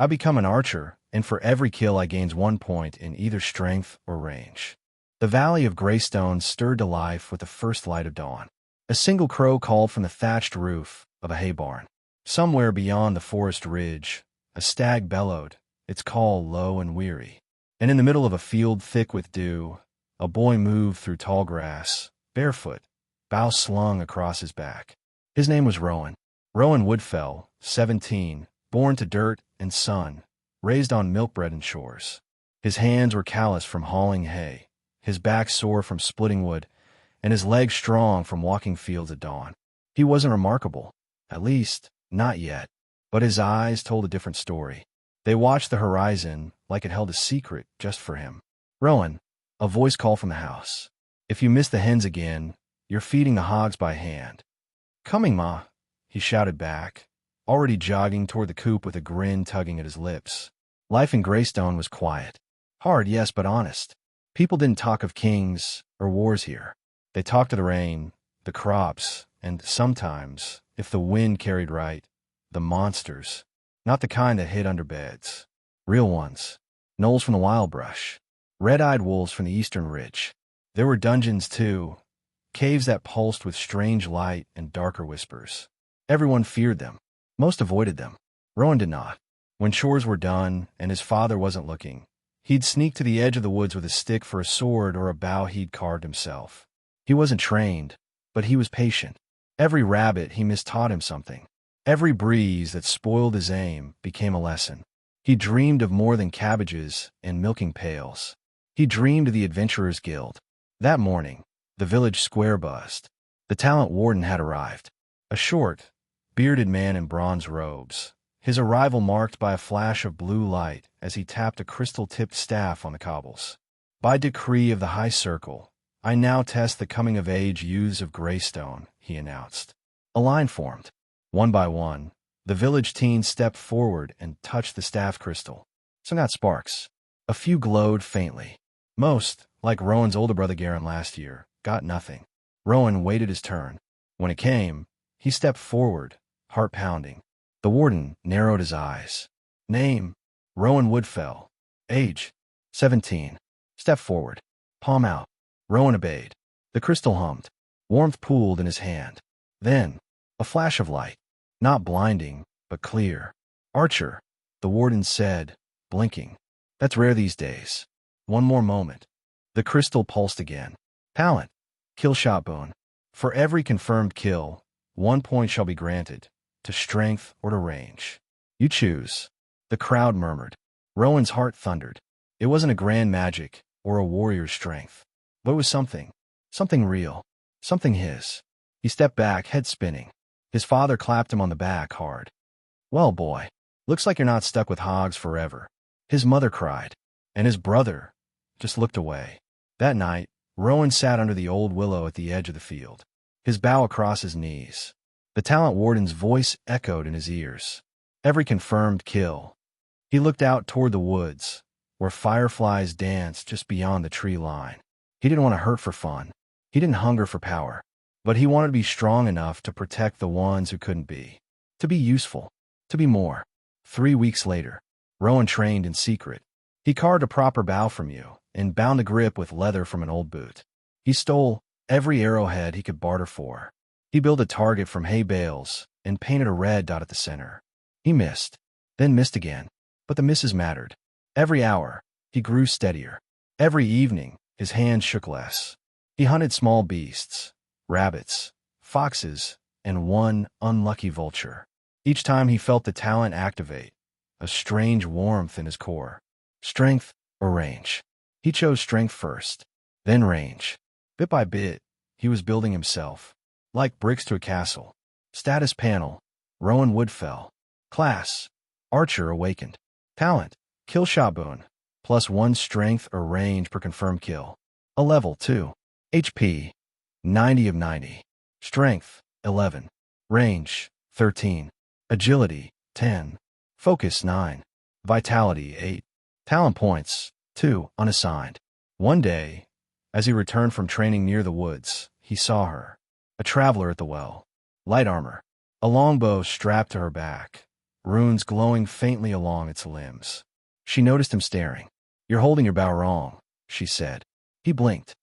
I become an archer, and for every kill I gains 1 point in either strength or range. The valley of Greystone stirred to life with the first light of dawn. A single crow called from the thatched roof of a hay barn. Somewhere beyond the forest ridge, a stag bellowed, its call low and weary. And in the middle of a field thick with dew, a boy moved through tall grass, barefoot, bough slung across his back. His name was Rowan. Rowan Woodfell, 17, born to dirt and sun, raised on milkbread and chores. His hands were calloused from hauling hay, his back sore from splitting wood, and his legs strong from walking fields at dawn. He wasn't remarkable, at least, not yet, but his eyes told a different story. They watched the horizon like it held a secret just for him. Rowan, a voice called from the house. If you miss the hens again, you're feeding the hogs by hand. Coming, Ma, he shouted back, already jogging toward the coop with a grin tugging at his lips. Life in Greystone was quiet. Hard, yes, but honest. People didn't talk of kings or wars here. They talked of the rain, the crops, and sometimes, if the wind carried right, the monsters. Not the kind that hid under beds. Real ones. Gnolls from the wild brush. Red-eyed wolves from the eastern ridge. There were dungeons, too. Caves that pulsed with strange light and darker whispers. Everyone feared them. Most avoided them. Rowan did not. When chores were done and his father wasn't looking, he'd sneak to the edge of the woods with a stick for a sword or a bough he'd carved himself. He wasn't trained, but he was patient. Every rabbit he missed taught him something. Every breeze that spoiled his aim became a lesson. He dreamed of more than cabbages and milking pails. He dreamed of the Adventurers Guild. That morning, the village square buzzed. The talent warden had arrived. A short, bearded man in bronze robes, his arrival marked by a flash of blue light as he tapped a crystal-tipped staff on the cobbles. By decree of the High Circle, I now test the coming-of-age youths of Greystone, he announced. A line formed. One by one, the village teens stepped forward and touched the staff crystal. Sung out sparks. A few glowed faintly. Most, like Rowan's older brother Garen last year, got nothing. Rowan waited his turn. When it came, he stepped forward, heart pounding. The warden narrowed his eyes. Name, Rowan Woodfell. Age, 17. Step forward. Palm out. Rowan obeyed. The crystal hummed. Warmth pooled in his hand. Then, a flash of light. Not blinding, but clear. Archer, the warden said, blinking. That's rare these days. One more moment. The crystal pulsed again. Talent. Kill shot boon. For every confirmed kill, 1 point shall be granted, to strength or to range. You choose. The crowd murmured. Rowan's heart thundered. It wasn't a grand magic or a warrior's strength, but it was something. Something real. Something his. He stepped back, head spinning. His father clapped him on the back hard. Well, boy, looks like you're not stuck with hogs forever. His mother cried, and his brother just looked away. That night, Rowan sat under the old willow at the edge of the field, his bow across his knees. The talent warden's voice echoed in his ears. Every confirmed kill. He looked out toward the woods, where fireflies danced just beyond the tree line. He didn't want to hurt for fun. He didn't hunger for power. But he wanted to be strong enough to protect the ones who couldn't be. To be useful. To be more. 3 weeks later, Rowan trained in secret. He carved a proper bow from you and bound the grip with leather from an old boot. He stole every arrowhead he could barter for. He built a target from hay bales and painted a red dot at the center. He missed, then missed again. But the misses mattered. Every hour, he grew steadier. Every evening, his hands shook less. He hunted small beasts. Rabbits, foxes, and one unlucky vulture. Each time he felt the talent activate, a strange warmth in his core. Strength or range. He chose strength first, then range. Bit by bit, he was building himself, like bricks to a castle. Status panel, Rowan Woodfell. Class, Archer awakened. Talent, kill shot boon, +1 strength or range per confirmed kill. A level 2. HP, 90 of 90. Strength, 11. Range, 13. Agility, 10. Focus, 9. Vitality, 8. Talent points, 2, unassigned. One day, as he returned from training near the woods, he saw her. A traveler at the well. Light armor. A longbow strapped to her back. runes glowing faintly along its limbs. She noticed him staring. "You're holding your bow wrong," she said. He blinked.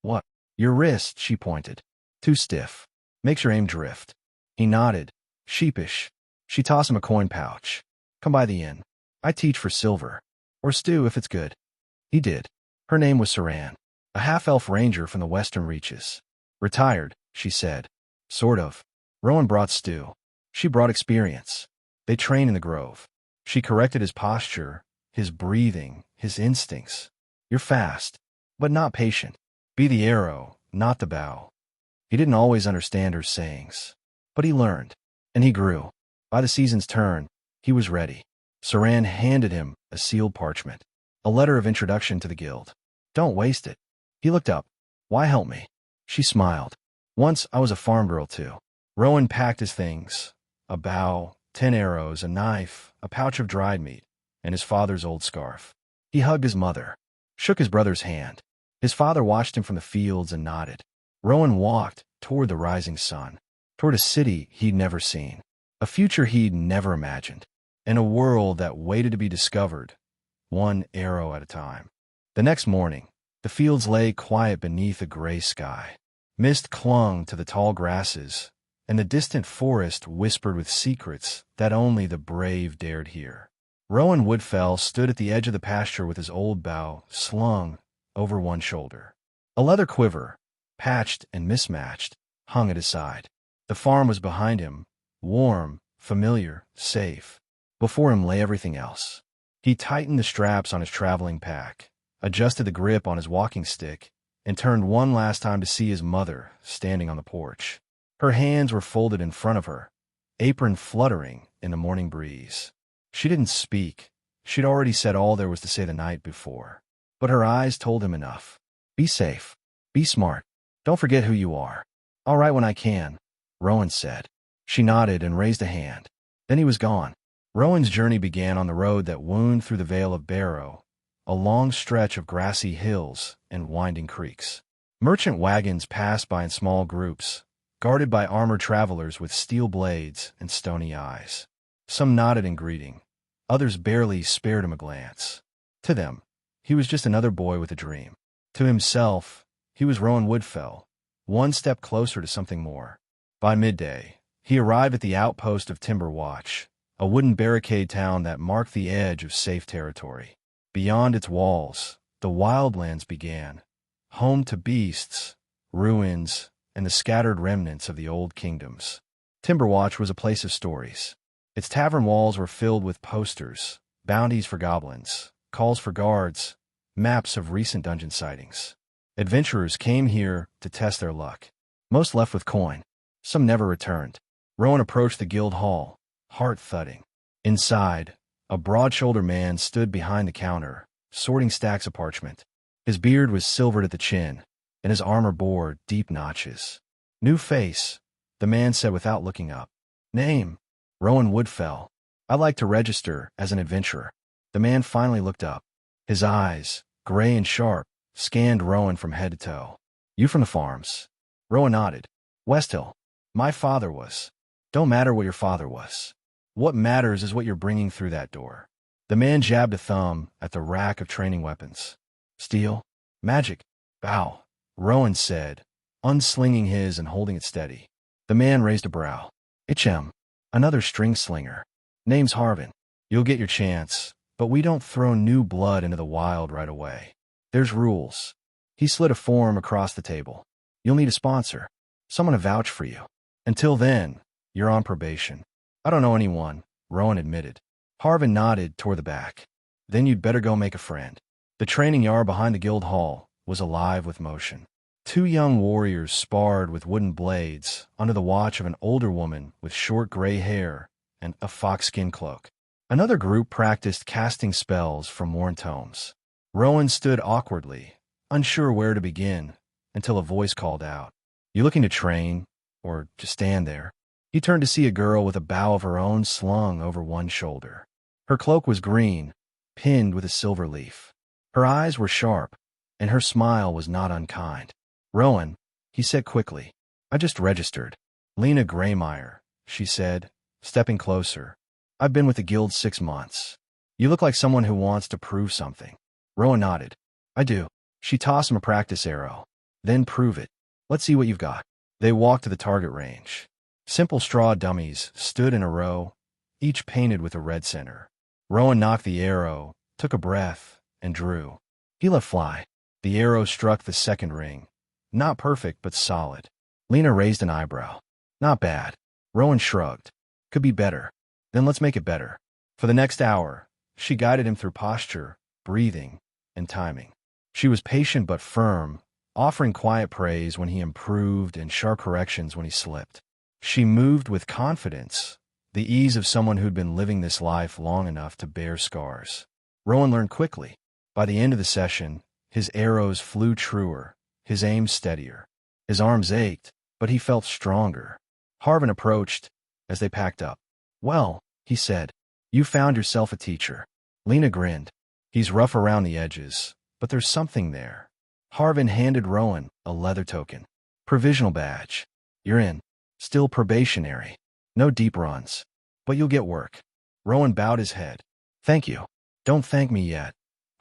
"What?" "Your wrist," she pointed. "Too stiff. Makes your aim drift." He nodded, sheepish. She tossed him a coin pouch. "Come by the inn. I teach for silver. Or stew if it's good." He did. Her name was Saran, a half-elf ranger from the western reaches. "Retired," she said. "Sort of." Rowan brought stew. She brought experience. They trained in the grove. She corrected his posture, his breathing, his instincts. "You're fast, but not patient. Be the arrow, not the bow." He didn't always understand her sayings, but he learned, and he grew. By the season's turn, he was ready. Saran handed him a sealed parchment, a letter of introduction to the guild. "Don't waste it." He looked up. "Why help me?" She smiled. "Once I was a farm girl too." Rowan packed his things: a bow, 10 arrows, a knife, a pouch of dried meat, and his father's old scarf. He hugged his mother, shook his brother's hand. His father watched him from the fields and nodded. Rowan walked toward the rising sun, toward a city he'd never seen, a future he'd never imagined, and a world that waited to be discovered, one arrow at a time. The next morning, the fields lay quiet beneath a gray sky. Mist clung to the tall grasses, and the distant forest whispered with secrets that only the brave dared hear. Rowan Woodfell stood at the edge of the pasture with his old bow slung over one shoulder. A leather quiver, patched and mismatched, hung at his side. The farm was behind him, warm, familiar, safe. Before him lay everything else. He tightened the straps on his traveling pack, adjusted the grip on his walking stick, and turned one last time to see his mother standing on the porch. Her hands were folded in front of her, apron fluttering in the morning breeze. She didn't speak. She'd already said all there was to say the night before. But her eyes told him enough. "Be safe. Be smart. Don't forget who you are." "I'll write when I can," Rowan said. She nodded and raised a hand. Then he was gone. Rowan's journey began on the road that wound through the Vale of Barrow, a long stretch of grassy hills and winding creeks. Merchant wagons passed by in small groups, guarded by armored travelers with steel blades and stony eyes. Some nodded in greeting. Others barely spared him a glance. To them, he was just another boy with a dream. To himself, he was Rowan Woodfell, one step closer to something more. By midday, he arrived at the outpost of Timber Watch, a wooden barricade town that marked the edge of safe territory. Beyond its walls, the wildlands began, home to beasts, ruins, and the scattered remnants of the old kingdoms. Timberwatch was a place of stories. Its tavern walls were filled with posters, bounties for goblins, calls for guards, maps of recent dungeon sightings. Adventurers came here to test their luck. Most left with coin. Some never returned. Rowan approached the guild hall, heart thudding. Inside, a broad-shouldered man stood behind the counter, sorting stacks of parchment. His beard was silvered at the chin, and his armor bore deep notches. "New face," the man said without looking up. "Name?" "Rowan Woodfell. I'd like to register as an adventurer." The man finally looked up. His eyes, gray and sharp, scanned Rowan from head to toe. "You from the farms?" Rowan nodded. "Westhill. My father was." "Don't matter what your father was. What matters is what you're bringing through that door." The man jabbed a thumb at the rack of training weapons. "Steel? Magic? Bow," Rowan said, unslinging his and holding it steady. The man raised a brow. "HM. Another string slinger. Name's Harvin. You'll get your chance, but we don't throw new blood into the wild right away. There's rules." He slid a form across the table. "You'll need a sponsor, someone to vouch for you. Until then, you're on probation." "I don't know anyone," Rowan admitted. Harvin nodded toward the back. "Then you'd better go make a friend." The training yard behind the guild hall was alive with motion. Two young warriors sparred with wooden blades under the watch of an older woman with short gray hair and a fox-skin cloak. Another group practiced casting spells from worn tomes. Rowan stood awkwardly, unsure where to begin, until a voice called out, "You looking to train, or just stand there?" He turned to see a girl with a bow of her own slung over one shoulder. Her cloak was green, pinned with a silver leaf. Her eyes were sharp, and her smile was not unkind. "Rowan," he said quickly, "I just registered." "Lena Graymeyer," she said, stepping closer. I've been with the guild 6 months. You look like someone who wants to prove something. Rowan nodded. I do. She tossed him a practice arrow. Then prove it. Let's see what you've got. They walked to the target range. Simple straw dummies stood in a row, each painted with a red center. Rowan knocked the arrow, took a breath, and drew. He let fly. The arrow struck the second ring. Not perfect, but solid. Lena raised an eyebrow. Not bad. Rowan shrugged. Could be better. Then let's make it better. For the next hour, she guided him through posture, breathing, and timing. She was patient but firm, offering quiet praise when he improved and sharp corrections when he slipped. She moved with confidence, the ease of someone who'd been living this life long enough to bear scars. Rowan learned quickly. By the end of the session, his arrows flew truer, his aim steadier. His arms ached, but he felt stronger. Harvin approached as they packed up. Well, he said, you found yourself a teacher. Lena grinned. He's rough around the edges, but there's something there. Harvin handed Rowan a leather token. Provisional badge. You're in. Still probationary. No deep runs. But you'll get work. Rowan bowed his head. Thank you. Don't thank me yet,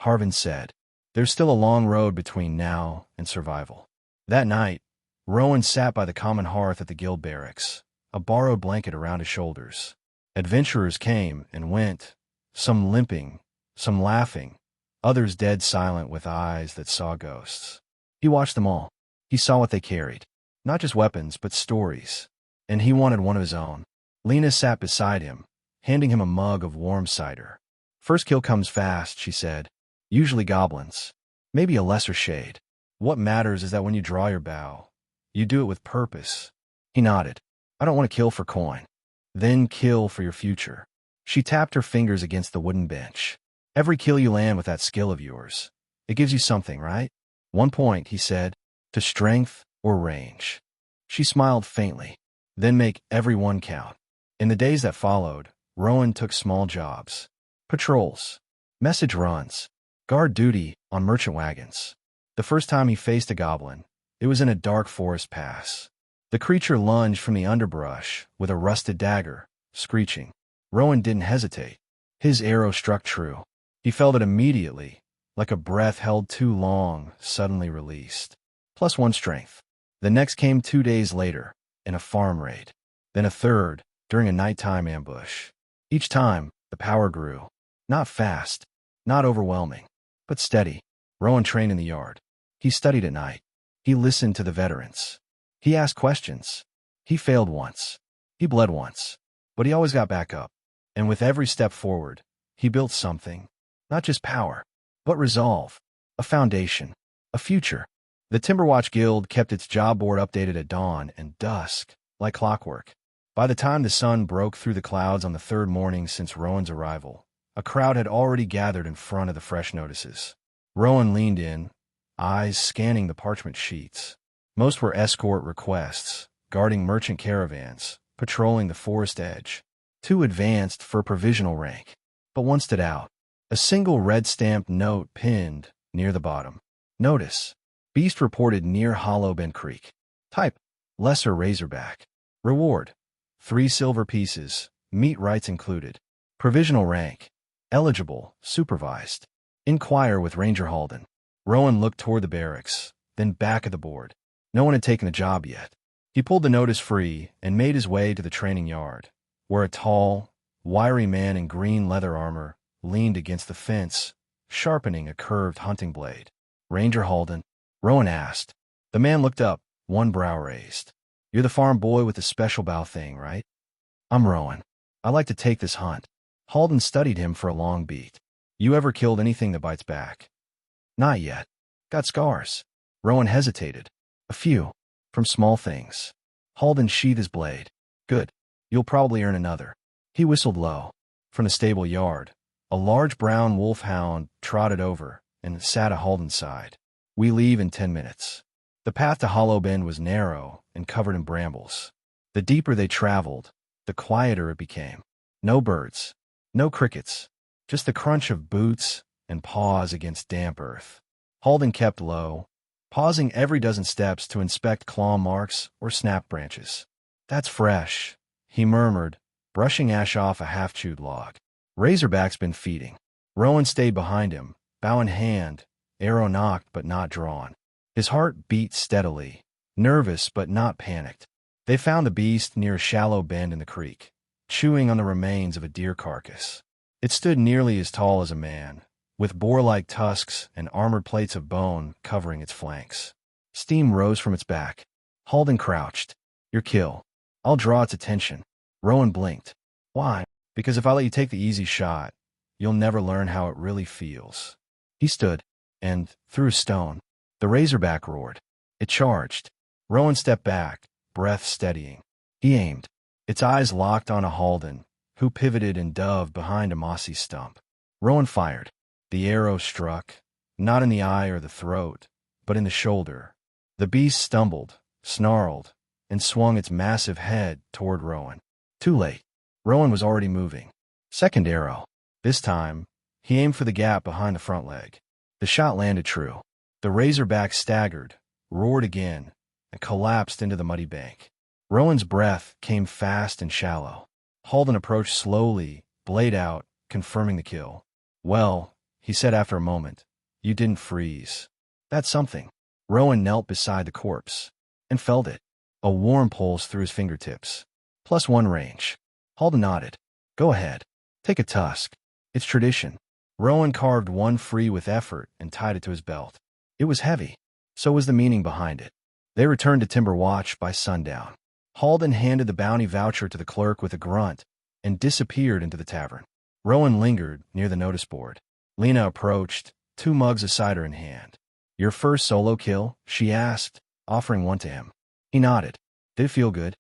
Harvin said. There's still a long road between now and survival. That night, Rowan sat by the common hearth at the guild barracks, a borrowed blanket around his shoulders. Adventurers came and went, some limping, some laughing, others dead silent with eyes that saw ghosts. He watched them all. He saw what they carried. Not just weapons, but stories. And he wanted one of his own. Lena sat beside him, handing him a mug of warm cider. First kill comes fast, she said. Usually goblins. Maybe a lesser shade. What matters is that when you draw your bow, you do it with purpose. He nodded. I don't want to kill for coin. Then kill for your future. She tapped her fingers against the wooden bench. Every kill you land with that skill of yours, it gives you something, right? 1 point, he said, to strength or range. She smiled faintly. Then make every one count. In the days that followed, Rowan took small jobs. Patrols. Message runs. Guard duty on merchant wagons. The first time he faced a goblin, it was in a dark forest pass. The creature lunged from the underbrush with a rusted dagger, screeching. Rowan didn't hesitate. His arrow struck true. He felt it immediately, like a breath held too long, suddenly released. +1 strength. The next came 2 days later, in a farm raid. Then a third, during a nighttime ambush. Each time, the power grew. Not fast, not overwhelming, but steady. Rowan trained in the yard. He studied at night. He listened to the veterans. He asked questions. He failed once. He bled once. But he always got back up. And with every step forward, he built something. Not just power, but resolve. A foundation. A future. The Timberwatch Guild kept its job board updated at dawn and dusk, like clockwork. By the time the sun broke through the clouds on the third morning since Rowan's arrival, a crowd had already gathered in front of the fresh notices. Rowan leaned in, eyes scanning the parchment sheets. Most were escort requests, guarding merchant caravans, patrolling the forest edge. 2 advanced for provisional rank. But one stood out. A single red-stamped note pinned near the bottom. Notice. Beast reported near Hollow Bend Creek. Type. Lesser razorback. Reward. 3 silver pieces, meat rights included. Provisional rank. Eligible, supervised. Inquire with Ranger Halden. Rowan looked toward the barracks, then back at the board. No one had taken the job yet. He pulled the notice free and made his way to the training yard, where a tall, wiry man in green leather armor leaned against the fence, sharpening a curved hunting blade. Ranger Halden? Rowan asked. The man looked up, one brow raised. You're the farm boy with the special bow thing, right? I'm Rowan. I like to take this hunt. Halden studied him for a long beat. You ever killed anything that bites back? Not yet. Got scars. Rowan hesitated. A few. From small things. Halden sheathed his blade. Good. You'll probably earn another. He whistled low. From the stable yard, a large brown wolfhound trotted over and sat at Halden's side. We leave in 10 minutes. The path to Hollow Bend was narrow and covered in brambles. The deeper they traveled, the quieter it became. No birds. No crickets. Just the crunch of boots and paws against damp earth. Halden kept low, pausing every dozen steps to inspect claw marks or snap branches. That's fresh, he murmured, brushing ash off a half-chewed log. Razorback's been feeding. Rowan stayed behind him, bow in hand, arrow nocked but not drawn. His heart beat steadily, nervous but not panicked. They found the beast near a shallow bend in the creek, chewing on the remains of a deer carcass. It stood nearly as tall as a man, with boar-like tusks and armored plates of bone covering its flanks. Steam rose from its back. Halden crouched. Your kill. I'll draw its attention. Rowan blinked. Why? Because if I let you take the easy shot, you'll never learn how it really feels. He stood, and, threw a stone. The razorback roared. It charged. Rowan stepped back, breath steadying. He aimed. Its eyes locked on a Halden, who pivoted and dove behind a mossy stump. Rowan fired. The arrow struck, not in the eye or the throat, but in the shoulder. The beast stumbled, snarled, and swung its massive head toward Rowan. Too late. Rowan was already moving. Second arrow. This time, he aimed for the gap behind the front leg. The shot landed true. The razorback staggered, roared again, and collapsed into the muddy bank. Rowan's breath came fast and shallow. Halden approached slowly, blade out, confirming the kill. Well, he said after a moment, you didn't freeze. That's something. Rowan knelt beside the corpse and felt it. A warm pulse through his fingertips. +1 range. Halden nodded. Go ahead. Take a tusk. It's tradition. Rowan carved one free with effort and tied it to his belt. It was heavy. So was the meaning behind it. They returned to Timber Watch by sundown. Halden handed the bounty voucher to the clerk with a grunt and disappeared into the tavern. Rowan lingered near the notice board. Lena approached, 2 mugs of cider in hand. Your first solo kill? She asked, offering one to him. He nodded. Did it feel good?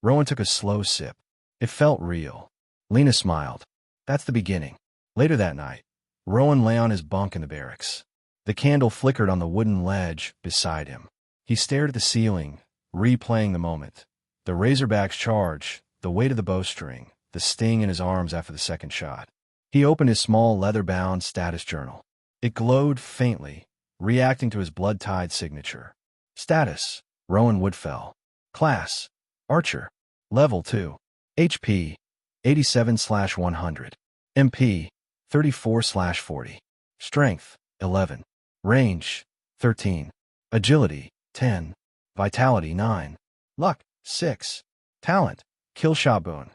Rowan took a slow sip. It felt real. Lena smiled. That's the beginning. Later that night, Rowan lay on his bunk in the barracks. The candle flickered on the wooden ledge beside him. He stared at the ceiling, replaying the moment. The razorback's charge, the weight of the bowstring, the sting in his arms after the second shot. He opened his small leather-bound status journal. It glowed faintly, reacting to his blood-tied signature. Status: Rowan Woodfell. Class: Archer. Level 2. HP: 87/100. MP: 34/40. Strength: 11. Range: 13. Agility: 10. Vitality: 9. Luck: 6. Talent: Kill shot boon.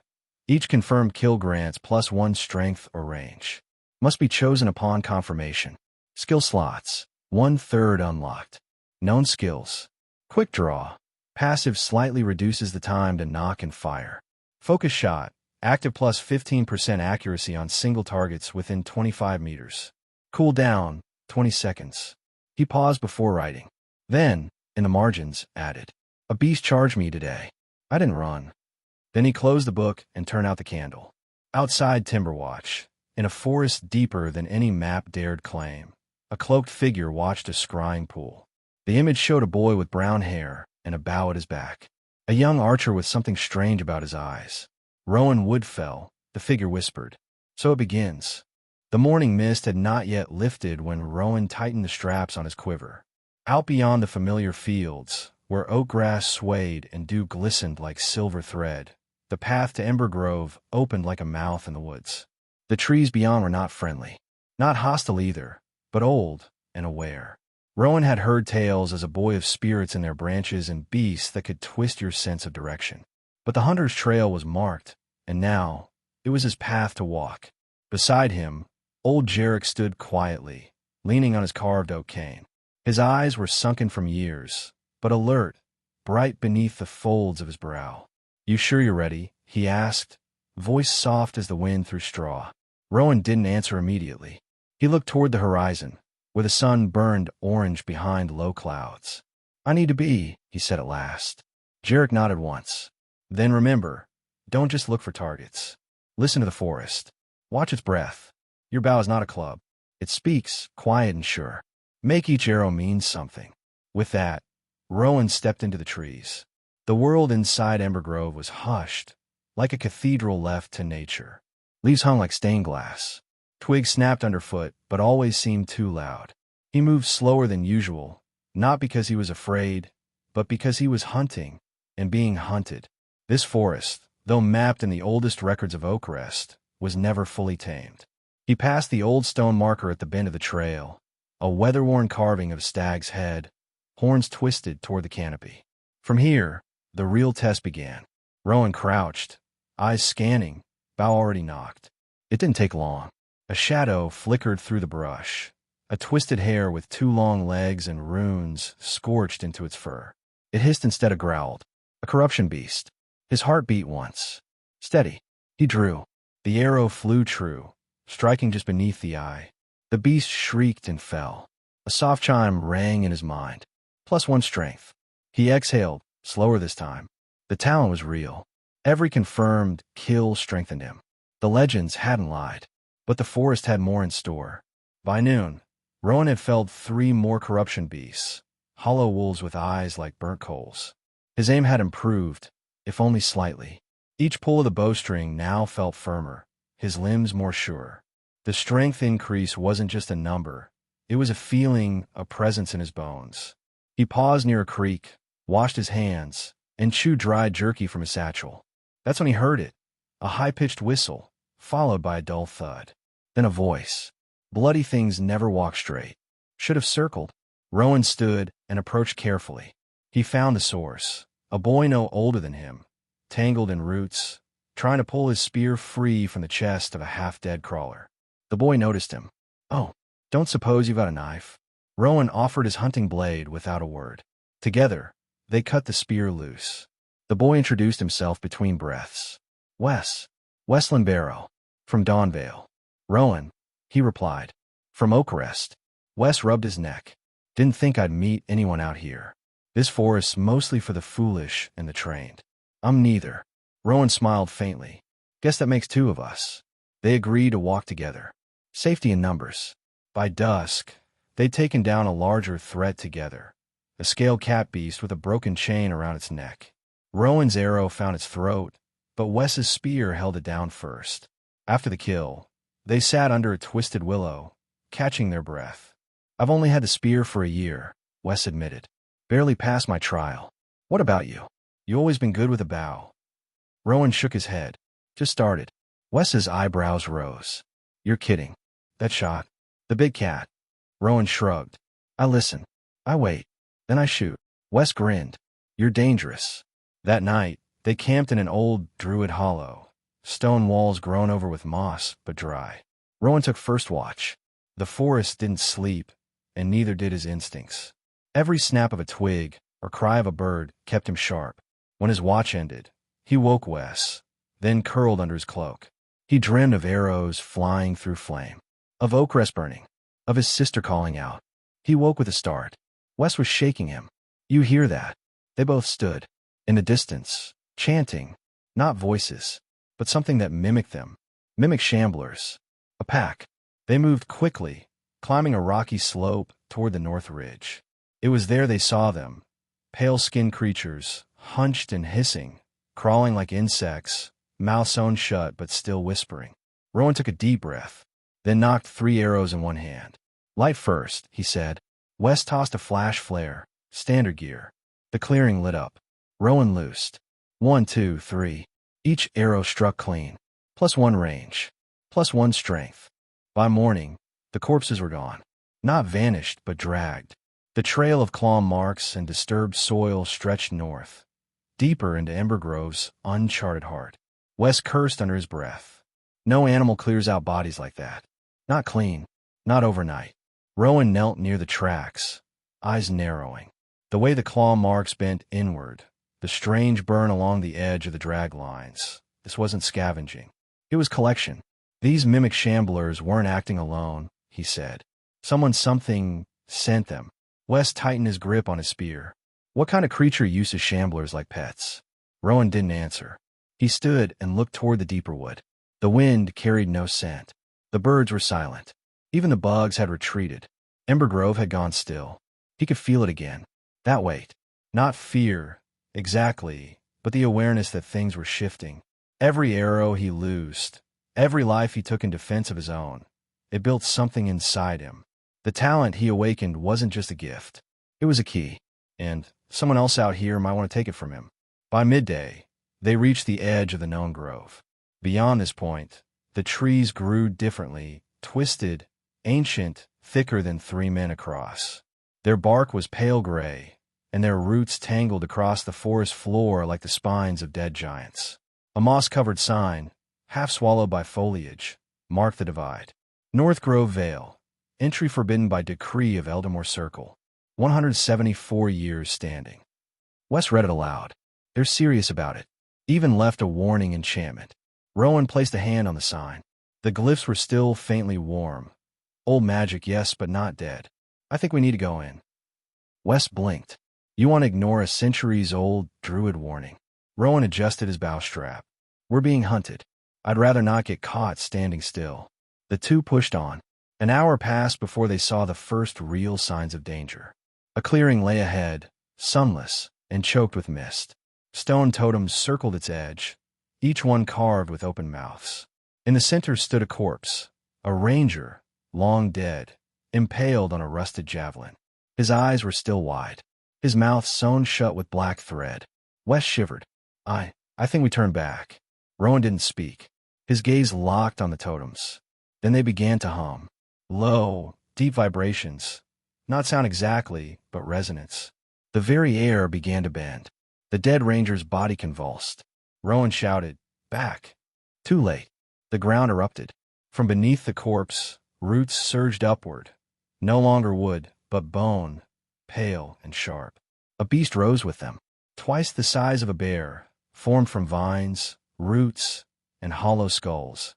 Each confirmed kill grants +1 strength or range. Must be chosen upon confirmation. Skill slots: 1/3 unlocked. Known skills: Quick Draw. Passive slightly reduces the time to knock and fire. Focus Shot. Active +15% accuracy on single targets within 25 meters. Cool down, 20 seconds. He paused before writing. Then, in the margins, added, A beast charged me today. I didn't run. Then he closed the book and turned out the candle. Outside Timberwatch, in a forest deeper than any map dared claim, a cloaked figure watched a scrying pool. The image showed a boy with brown hair and a bow at his back. A young archer with something strange about his eyes. Rowan Woodfell, the figure whispered. So it begins. The morning mist had not yet lifted when Rowan tightened the straps on his quiver. Out beyond the familiar fields, where oak grass swayed and dew glistened like silver thread, the path to Ember Grove opened like a mouth in the woods. The trees beyond were not friendly. Not hostile either, but old and aware. Rowan had heard tales as a boy of spirits in their branches and beasts that could twist your sense of direction. But the hunter's trail was marked, and now it was his path to walk. Beside him, old Jarek stood quietly, leaning on his carved oak cane. His eyes were sunken from years, but alert, bright beneath the folds of his brow. You sure you're ready? He asked, voice soft as the wind through straw. Rowan didn't answer immediately. He looked toward the horizon, where the sun burned orange behind low clouds. I need to be, he said at last. Jarek nodded once. Then remember, don't just look for targets. Listen to the forest. Watch its breath. Your bow is not a club. It speaks, quiet and sure. Make each arrow mean something. With that, Rowan stepped into the trees. The world inside Ember Grove was hushed, like a cathedral left to nature. Leaves hung like stained glass. Twigs snapped underfoot, but always seemed too loud. He moved slower than usual, not because he was afraid, but because he was hunting and being hunted. This forest, though mapped in the oldest records of Oakrest, was never fully tamed. He passed the old stone marker at the bend of the trail, a weather-worn carving of a stag's head, horns twisted toward the canopy. From here, the real test began. Rowan crouched, eyes scanning, bow already knocked. It didn't take long. A shadow flickered through the brush, a twisted hair with 2 long legs and runes scorched into its fur. It hissed instead of growled. A corruption beast. His heart beat once. Steady. He drew. The arrow flew true, striking just beneath the eye. The beast shrieked and fell. A soft chime rang in his mind. +1 strength. He exhaled, slower this time. The talent was real. Every confirmed kill strengthened him. The legends hadn't lied, but the forest had more in store. By noon, Rowan had felled 3 more corruption beasts, hollow wolves with eyes like burnt coals. His aim had improved, if only slightly. Each pull of the bowstring now felt firmer, his limbs more sure. The strength increase wasn't just a number, it was a feeling, a presence in his bones. He paused near a creek, washed his hands, and chewed dried jerky from his satchel. That's when he heard it, a high-pitched whistle, followed by a dull thud. Then a voice. Bloody things never walk straight. Should have circled. Rowan stood and approached carefully. He found the source, a boy no older than him, tangled in roots, trying to pull his spear free from the chest of a half-dead crawler. The boy noticed him. Oh, don't suppose you've got a knife? Rowan offered his hunting blade without a word. Together, they cut the spear loose. The boy introduced himself between breaths. Westland Barrow, from Dawnvale. Rowan, he replied. From Oakrest. Wes rubbed his neck. Didn't think I'd meet anyone out here. This forest's mostly for the foolish and the trained. I'm neither. Rowan smiled faintly. Guess that makes 2 of us. They agreed to walk together. Safety in numbers. By dusk, they'd taken down a larger threat together, a scaled cat beast with a broken chain around its neck. Rowan's arrow found its throat, but Wes's spear held it down first. After the kill, they sat under a twisted willow, catching their breath. I've only had the spear for a year, Wes admitted. Barely passed my trial. What about you? You always been good with a bow. Rowan shook his head. Just started. Wes's eyebrows rose. You're kidding. That shot. The big cat. Rowan shrugged. I listen. I wait. Then I shoot. Wes grinned. You're dangerous. That night, they camped in an old druid hollow. Stone walls grown over with moss, but dry. Rowan took first watch. The forest didn't sleep, and neither did his instincts. Every snap of a twig or cry of a bird kept him sharp. When his watch ended, he woke Wes, then curled under his cloak. He dreamed of arrows flying through flame, of Oakrest burning, of his sister calling out. He woke with a start. Wes was shaking him. You hear that? They both stood, in the distance, chanting, not voices, but something that mimicked them, mimicked shamblers. A pack. They moved quickly, climbing a rocky slope toward the north ridge. It was there they saw them, pale-skinned creatures, hunched and hissing, crawling like insects, mouths sewn shut but still whispering. Rowan took a deep breath, then knocked 3 arrows in one hand. Light first, he said. Wes tossed a flash flare, standard gear. The clearing lit up. Rowan loosed. 1, 2, 3. Each arrow struck clean. +1 range. +1 strength. By morning, the corpses were gone. Not vanished, but dragged. The trail of claw marks and disturbed soil stretched north, deeper into Embergrove's uncharted heart. Wes cursed under his breath. No animal clears out bodies like that. Not clean. Not overnight. Rowan knelt near the tracks, eyes narrowing. The way the claw marks bent inward, the strange burn along the edge of the drag lines. This wasn't scavenging. It was collection. These mimic shamblers weren't acting alone, he said. Something sent them. Wes tightened his grip on his spear. What kind of creature uses shamblers like pets? Rowan didn't answer. He stood and looked toward the deeper wood. The wind carried no scent. The birds were silent. Even the bugs had retreated. Embergrove had gone still. He could feel it again. That weight. Not fear, exactly, but the awareness that things were shifting. Every arrow he loosed, every life he took in defense of his own, it built something inside him. The talent he awakened wasn't just a gift. It was a key, and someone else out here might want to take it from him. By midday, They reached the edge of the known grove. Beyond this point, the trees grew differently, twisted, ancient, thicker than 3 men across. Their bark was pale gray, and their roots tangled across the forest floor like the spines of dead giants. A moss-covered sign, half swallowed by foliage, marked the divide. North Grove Vale. Entry forbidden by decree of Eldamore Circle. 174 years standing. Wes read it aloud. They're serious about it. Even left a warning enchantment. Rowan placed a hand on the sign. The glyphs were still faintly warm. Old magic, yes, but not dead. I think we need to go in. Wes blinked. You want to ignore a centuries-old druid warning? Rowan adjusted his bow strap. We're being hunted. I'd rather not get caught standing still. The two pushed on. An hour passed before they saw the first real signs of danger. A clearing lay ahead, sunless and choked with mist. Stone totems circled its edge, each one carved with open mouths. In the center stood a corpse, a ranger, long dead, impaled on a rusted javelin. His eyes were still wide, his mouth sewn shut with black thread. Wes shivered. I think we turn back. Rowan didn't speak. His gaze locked on the totems. Then they began to hum. Low, deep vibrations. Not sound exactly, but resonance. The very air began to bend. The dead ranger's body convulsed. Rowan shouted, "Back!" Too late. The ground erupted. From beneath the corpse, roots surged upward. No longer wood, but bone, pale and sharp. A beast rose with them, twice the size of a bear, formed from vines, roots, and hollow skulls.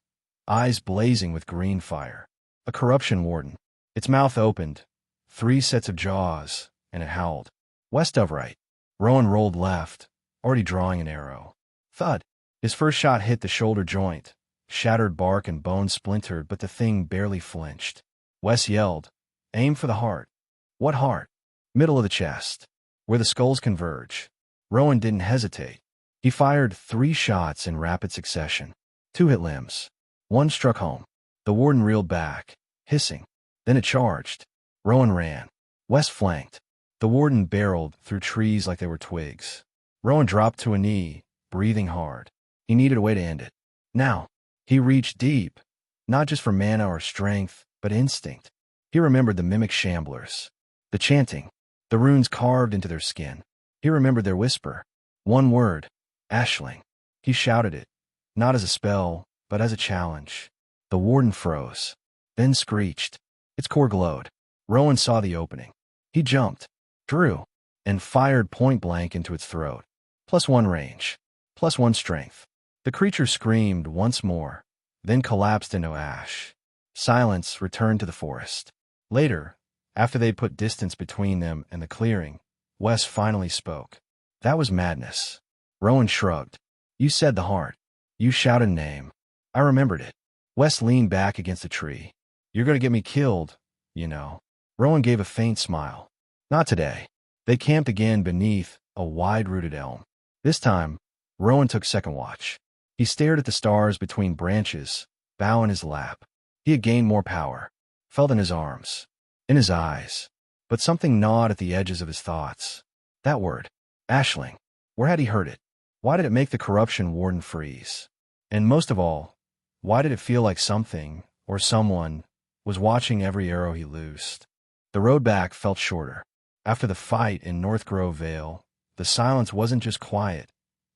Eyes blazing with green fire. A corruption warden. Its mouth opened, 3 sets of jaws, and it howled. West of right. Rowan rolled left, already drawing an arrow. Thud. His first shot hit the shoulder joint. Shattered bark and bone splintered, but the thing barely flinched. Wes yelled, "Aim for the heart." What heart? Middle of the chest, where the skulls converge. Rowan didn't hesitate. He fired 3 shots in rapid succession. 2 hit limbs. 1 struck home. The warden reeled back, hissing. Then it charged. Rowan ran. Wes flanked. The warden barreled through trees like they were twigs. Rowan dropped to a knee, breathing hard. He needed a way to end it. Now. He reached deep, not just for mana or strength, but instinct. He remembered the mimic shamblers, the chanting, the runes carved into their skin. He remembered their whisper. One word, Ashling. He shouted it, not as a spell, but as a challenge. The warden froze, then screeched. Its core glowed. Rowan saw the opening. He jumped, drew, and fired point-blank into its throat. +1 range, +1 strength. The creature screamed once more, then collapsed into ash. Silence returned to the forest. Later, after they'd put distance between them and the clearing, Wes finally spoke. That was madness. Rowan shrugged. You said the heart. You shouted a name. I remembered it. Wes leaned back against a tree. You're going to get me killed, you know. Rowan gave a faint smile. Not today. They camped again beneath a wide-rooted elm. This time, Rowan took second watch. He stared at the stars between branches, bow in his lap. He had gained more power, felt in his arms, in his eyes, but something gnawed at the edges of his thoughts. That word, Ashling. Where had he heard it? Why did it make the corruption warden freeze? And most of all, why did it feel like something, or someone, was watching every arrow he loosed? The road back felt shorter. After the fight in North Grove Vale, the silence wasn't just quiet,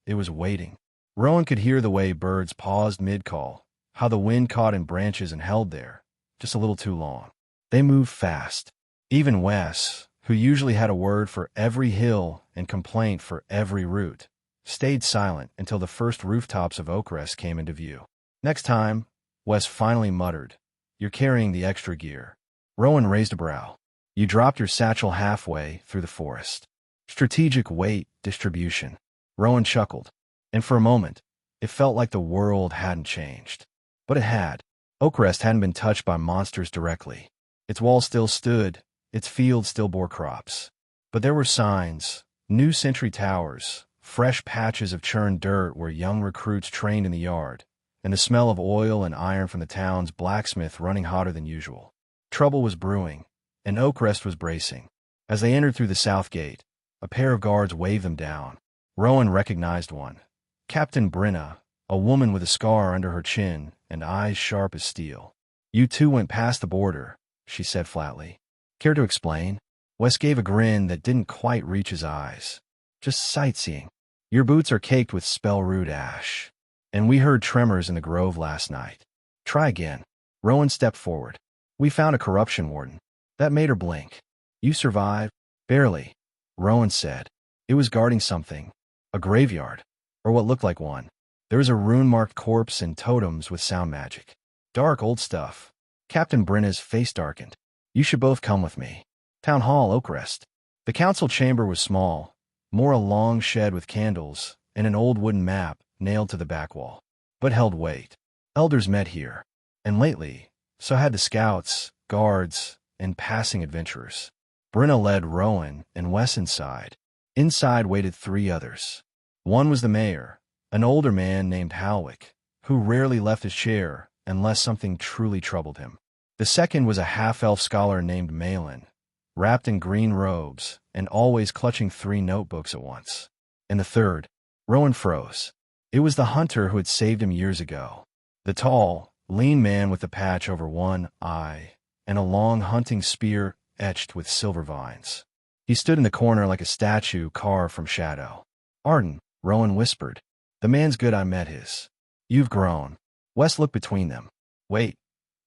it was waiting. Rowan could hear the way birds paused mid-call, how the wind caught in branches and held there, just a little too long. They moved fast. Even Wes, who usually had a word for every hill and complaint for every route, stayed silent until the first rooftops of Oakrest came into view. Next time, Wes finally muttered, You're carrying the extra gear. Rowan raised a brow. You dropped your satchel halfway through the forest. Strategic weight distribution. Rowan chuckled. And for a moment, it felt like the world hadn't changed. But it had. Oakrest hadn't been touched by monsters directly. Its walls still stood, its fields still bore crops. But there were signs, new sentry towers, fresh patches of churned dirt where young recruits trained in the yard, and the smell of oil and iron from the town's blacksmith running hotter than usual. Trouble was brewing, and Oakrest was bracing. As they entered through the south gate, a pair of guards waved them down. Rowan recognized one. Captain Brenna, a woman with a scar under her chin and eyes sharp as steel. You two went past the border, she said flatly. Care to explain? Wes gave a grin that didn't quite reach his eyes. Just sightseeing. Your boots are caked with spell-root ash. And we heard tremors in the grove last night. Try again. Rowan stepped forward. We found a corruption warden. That made her blink. You survived? Barely, Rowan said. It was guarding something. A graveyard. Or what looked like one. There was a rune-marked corpse and totems with sound magic. Dark old stuff. Captain Brenna's face darkened. You should both come with me. Town Hall, Oakrest. The council chamber was small, more a long shed with candles and an old wooden map nailed to the back wall, but held weight. Elders met here, and lately, so had the scouts, guards, and passing adventurers. Brenna led Rowan and Wes inside. Inside waited 3 others. One was the mayor, an older man named Halwick, who rarely left his chair unless something truly troubled him. The second was a half-elf scholar named Malin, wrapped in green robes and always clutching 3 notebooks at once. And the third, Rowan froze. It was the hunter who had saved him years ago. The tall, lean man with the patch over one eye and a long hunting spear etched with silver vines. He stood in the corner like a statue carved from shadow. Arden, Rowan whispered. The man's good I met his. You've grown. Wes looked between them. Wait,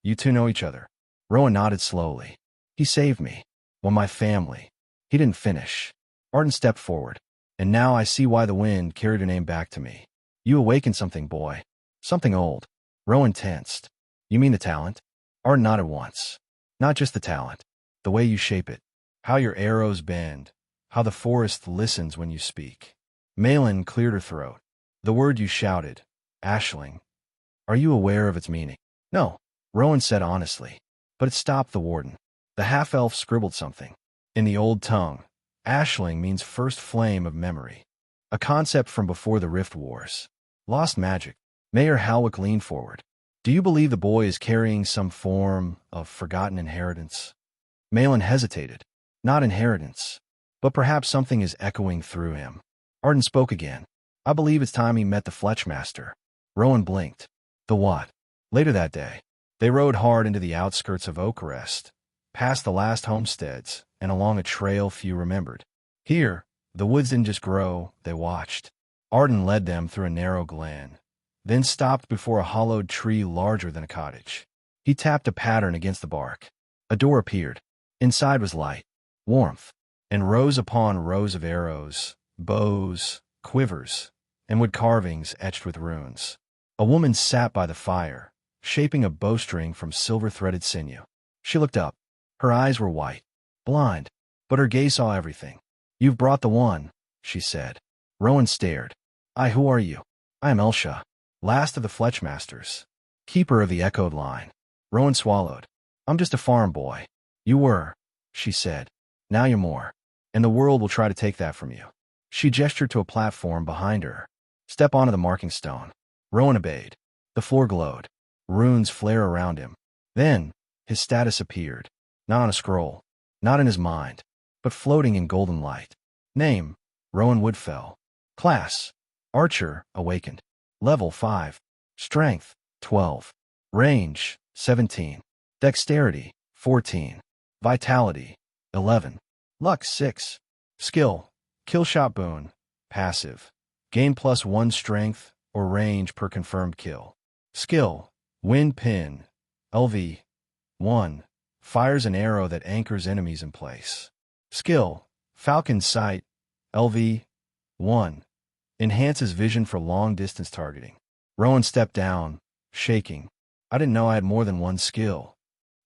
you two know each other. Rowan nodded slowly. He saved me. Well, my family. He didn't finish. Arden stepped forward. And now I see why the wind carried your name back to me. You awakened something, boy. Something old. Rowan tensed. You mean the talent? Arden nodded once. Not just the talent. The way you shape it. How your arrows bend. How the forest listens when you speak. Malin cleared her throat. The word you shouted. Ashling. Are you aware of its meaning? No, Rowan said honestly. But it stopped the warden. The half-elf scribbled something. In the old tongue, Ashling means first flame of memory. A concept from before the Rift Wars. Lost magic. Mayor Halwick leaned forward. Do you believe the boy is carrying some form of forgotten inheritance? Malin hesitated. Not inheritance. But perhaps something is echoing through him. Arden spoke again. I believe it's time he met the Fletchmaster. Rowan blinked. The what? Later that day, they rode hard into the outskirts of Oakrest, past the last homesteads, and along a trail few remembered. Here, the woods didn't just grow, they watched. Arden led them through a narrow glen, then stopped before a hollowed tree larger than a cottage. He tapped a pattern against the bark. A door appeared. Inside was light, warmth, and rows upon rows of arrows, bows, quivers, and wood carvings etched with runes. A woman sat by the fire, shaping a bowstring from silver-threaded sinew. She looked up. Her eyes were white, blind, but her gaze saw everything. You've brought the one, she said. Rowan stared. Who are you? I am Elsha, last of the Fletchmasters, keeper of the echoed line. Rowan swallowed. I'm just a farm boy. You were, she said. Now you're more. And the world will try to take that from you. She gestured to a platform behind her. Step onto the marking stone. Rowan obeyed. The floor glowed. Runes flare around him. Then, his status appeared. Not on a scroll. Not in his mind. But floating in golden light. Name, Rowan Woodfell. Class, Archer, awakened. Level 5. Strength, 12. Range, 17. Dexterity, 14. Vitality, 11. Luck, 6. Skill, Killshot Boon, passive. Gain +1 strength or range per confirmed kill. Skill, Wind Pin, LV, 1. Fires an arrow that anchors enemies in place. Skill, Falcon Sight, LV, 1. Enhances vision for long-distance targeting. Rowan stepped down, shaking. I didn't know I had more than one skill.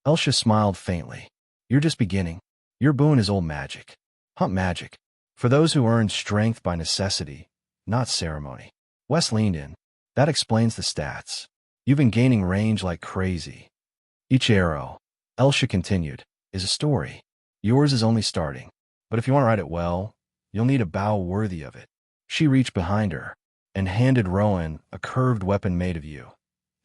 Elsha smiled faintly. You're just beginning. Your boon is old magic. Hunt magic. For those who earn strength by necessity, not ceremony. Wes leaned in. That explains the stats. You've been gaining range like crazy. Each arrow, Elsha continued, is a story. Yours is only starting. But if you want to write it well, you'll need a bow worthy of it. She reached behind her and handed Rowan a curved weapon made of you,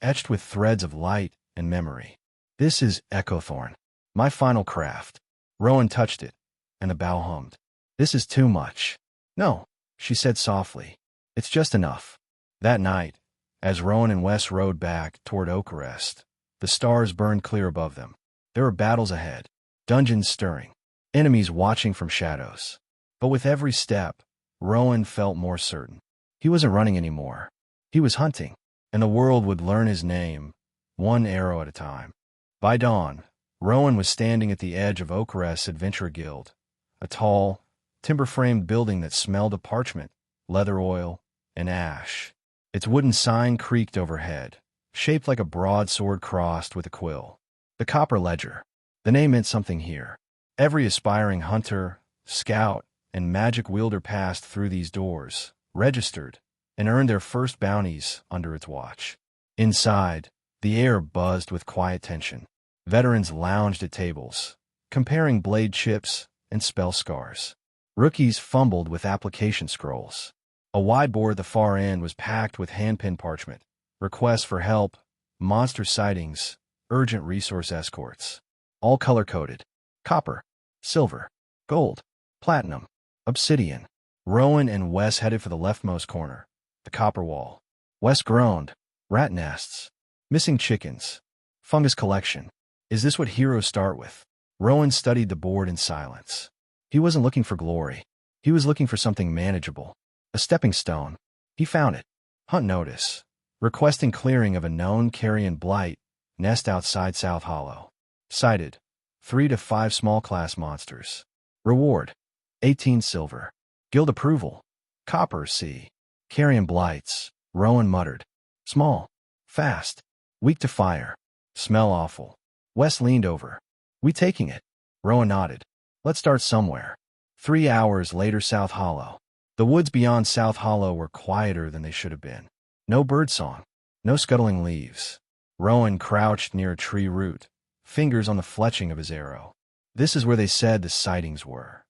etched with threads of light and memory. This is Echothorn, my final craft. Rowan touched it, and the bow hummed. This is too much. No, she said softly. It's just enough. That night, as Rowan and Wes rode back toward Oakrest, the stars burned clear above them. There were battles ahead, dungeons stirring, enemies watching from shadows. But with every step, Rowan felt more certain. He wasn't running anymore. He was hunting, and the world would learn his name, one arrow at a time. By dawn, Rowan was standing at the edge of Oakrest's Adventure Guild, a tall, timber-framed building that smelled of parchment, leather oil, and ash. Its wooden sign creaked overhead, shaped like a broadsword crossed with a quill. The Copper Ledger. The name meant something here. Every aspiring hunter, scout, and magic wielder passed through these doors, registered, and earned their first bounties under its watch. Inside, the air buzzed with quiet tension. Veterans lounged at tables, comparing blade chips and spell scars. Rookies fumbled with application scrolls. A whiteboard at the far end was packed with hand-pinned parchment, requests for help, monster sightings, urgent resource escorts. All color-coded. Copper, silver, gold, platinum, obsidian. Rowan and Wes headed for the leftmost corner, the copper wall. Wes groaned. Rat nests. Missing chickens. Fungus collection. Is this what heroes start with? Rowan studied the board in silence. He wasn't looking for glory. He was looking for something manageable. A stepping stone. He found it. Hunt notice. Requesting clearing of a known carrion blight, nest outside South Hollow. Cited. 3 to 5 small class monsters. Reward. 18 silver. Guild approval. Copper C. Carrion blights. Rowan muttered. Small. Fast. Weak to fire. Smell awful. Wes leaned over. We taking it? Rowan nodded. Let's start somewhere. 3 hours later, South Hollow. The woods beyond South Hollow were quieter than they should have been. No birdsong. No scuttling leaves. Rowan crouched near a tree root, fingers on the fletching of his arrow. This is where they said the sightings were.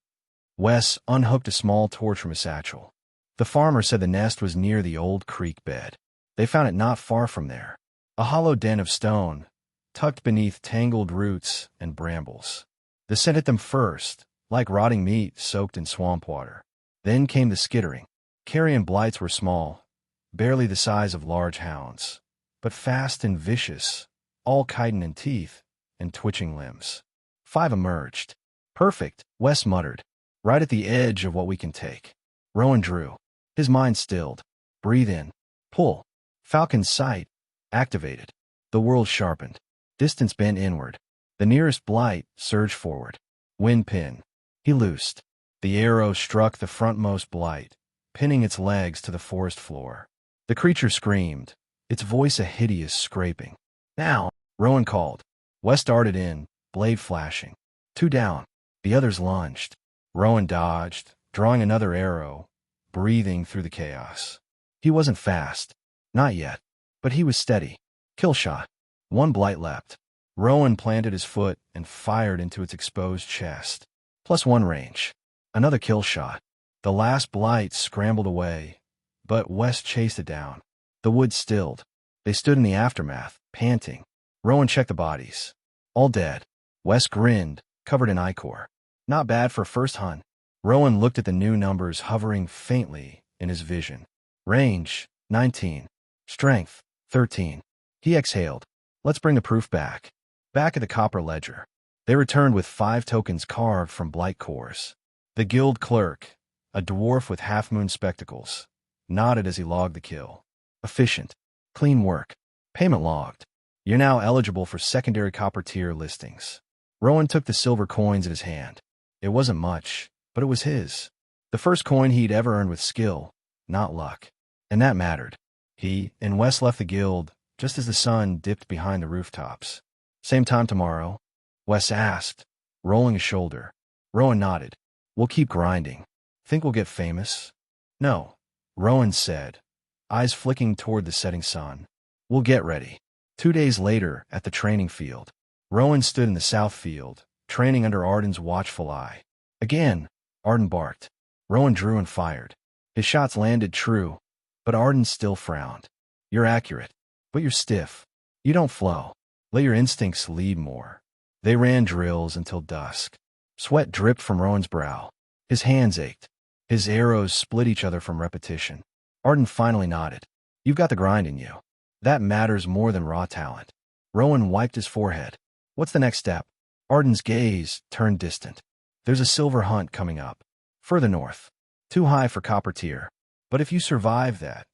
Wes unhooked a small torch from his satchel. The farmer said the nest was near the old creek bed. They found it not far from there. A hollow den of stone, tucked beneath tangled roots and brambles. The scent hit them first, like rotting meat soaked in swamp water. Then came the skittering. Carrion blights were small, barely the size of large hounds, but fast and vicious, all chitin in teeth and twitching limbs. 5 emerged. Perfect, Wes muttered. Right at the edge of what we can take. Rowan drew. His mind stilled. Breathe in. Pull. Falcon's sight. Activated. The world sharpened. Distance bent inward. The nearest blight surged forward. Wind pin. He loosed. The arrow struck the frontmost blight, pinning its legs to the forest floor. The creature screamed, its voice a hideous scraping. Now, Rowan called. Wes darted in, blade flashing. 2 down. The others lunged. Rowan dodged, drawing another arrow, breathing through the chaos. He wasn't fast. Not yet. But he was steady. Kill shot. 1 blight leapt. Rowan planted his foot and fired into its exposed chest. +1 range. Another kill shot. The last blight scrambled away, but Wes chased it down. The woods stilled. They stood in the aftermath, panting. Rowan checked the bodies. All dead. Wes grinned, covered in ichor. Not bad for a first hunt. Rowan looked at the new numbers hovering faintly in his vision. Range, 19. Strength, 13. He exhaled. Let's bring the proof back. Back at the Copper Ledger. They returned with 5 tokens carved from blight cores. The guild clerk, a dwarf with half-moon spectacles, nodded as he logged the kill. Efficient. Clean work. Payment logged. You're now eligible for secondary copper tier listings. Rowan took the silver coins in his hand. It wasn't much, but it was his. The first coin he'd ever earned with skill, not luck. And that mattered. He and Wes left the guild just as the sun dipped behind the rooftops. Same time tomorrow? Wes asked, rolling a shoulder. Rowan nodded. We'll keep grinding. Think we'll get famous? No, Rowan said, eyes flicking toward the setting sun. We'll get ready. 2 days later, at the training field, Rowan stood in the south field, training under Arden's watchful eye. Again, Arden barked. Rowan drew and fired. His shots landed true, but Arden still frowned. You're accurate, but you're stiff. You don't flow. Let your instincts lead more. They ran drills until dusk. Sweat dripped from Rowan's brow. His hands ached. His arrows split each other from repetition. Arden finally nodded. You've got the grind in you. That matters more than raw talent. Rowan wiped his forehead. What's the next step? Arden's gaze turned distant. There's a silver hunt coming up. Further north. Too high for copper tier. But if you survive that,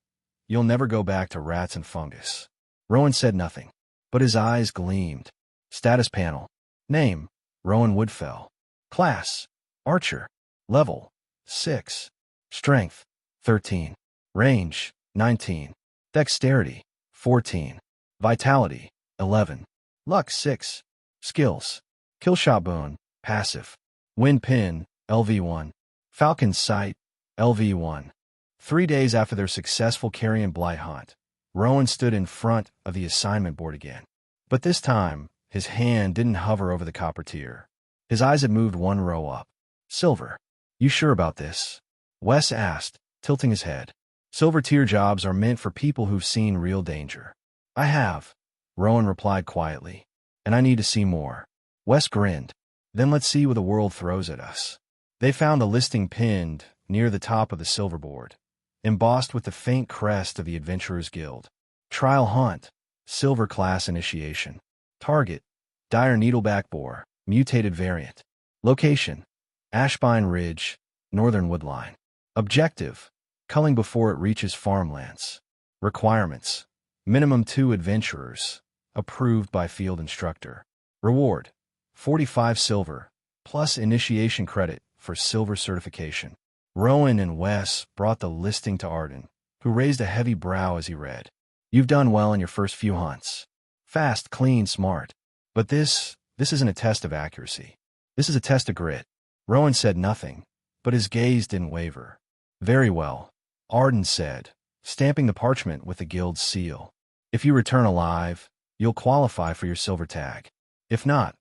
you'll never go back to rats and fungus. Rowan said nothing, but his eyes gleamed. Status panel. Name, Rowan Woodfell. Class, Archer. Level, 6. Strength, 13. Range, 19. Dexterity, 14. Vitality, 11. Luck, 6. Skills. Killshot boon, passive. Wind pin, LV1. Falcon's sight, LV1. 3 days after their successful carrion blight hunt, Rowan stood in front of the assignment board again. But this time, his hand didn't hover over the copper tier. His eyes had moved one row up. Silver. You sure about this? Wes asked, tilting his head. Silver tier jobs are meant for people who've seen real danger. I have, Rowan replied quietly. And I need to see more. Wes grinned. Then let's see what the world throws at us. They found the listing pinned near the top of the silver board, embossed with the faint crest of the Adventurers Guild. Trial Hunt, Silver Class Initiation. Target, Dire Needleback Boar, Mutated Variant. Location, Ashbine Ridge, Northern Woodline. Objective, culling before it reaches farmlands. Requirements, minimum 2 adventurers, approved by field instructor. Reward, 45 silver, plus initiation credit for silver certification. Rowan and Wes brought the listing to Arden, who raised a heavy brow as he read. You've done well in your first few hunts. Fast, clean, smart. But this isn't a test of accuracy. This is a test of grit. Rowan said nothing, but his gaze didn't waver. Very well, Arden said, stamping the parchment with the guild's seal. If you return alive, you'll qualify for your silver tag. If not,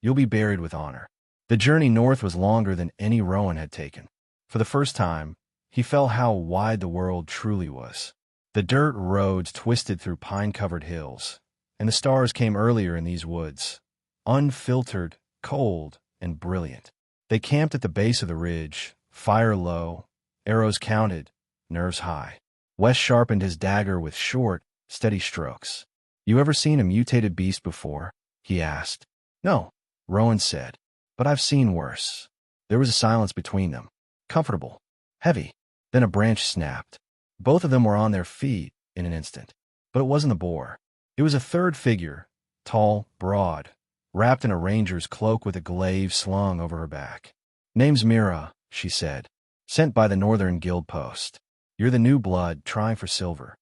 you'll be buried with honor. The journey north was longer than any Rowan had taken. For the first time, he felt how wide the world truly was. The dirt roads twisted through pine-covered hills, and the stars came earlier in these woods, unfiltered, cold, and brilliant. They camped at the base of the ridge, fire low, arrows counted, nerves high. Wes sharpened his dagger with short, steady strokes. You ever seen a mutated beast before? He asked. No, Rowan said, but I've seen worse. There was a silence between them. Comfortable. Heavy. Then a branch snapped. Both of them were on their feet in an instant. But it wasn't the boar. It was a third figure, tall, broad, wrapped in a ranger's cloak with a glaive slung over her back. Name's Mira, she said. Sent by the Northern Guild Post. You're the new blood trying for silver.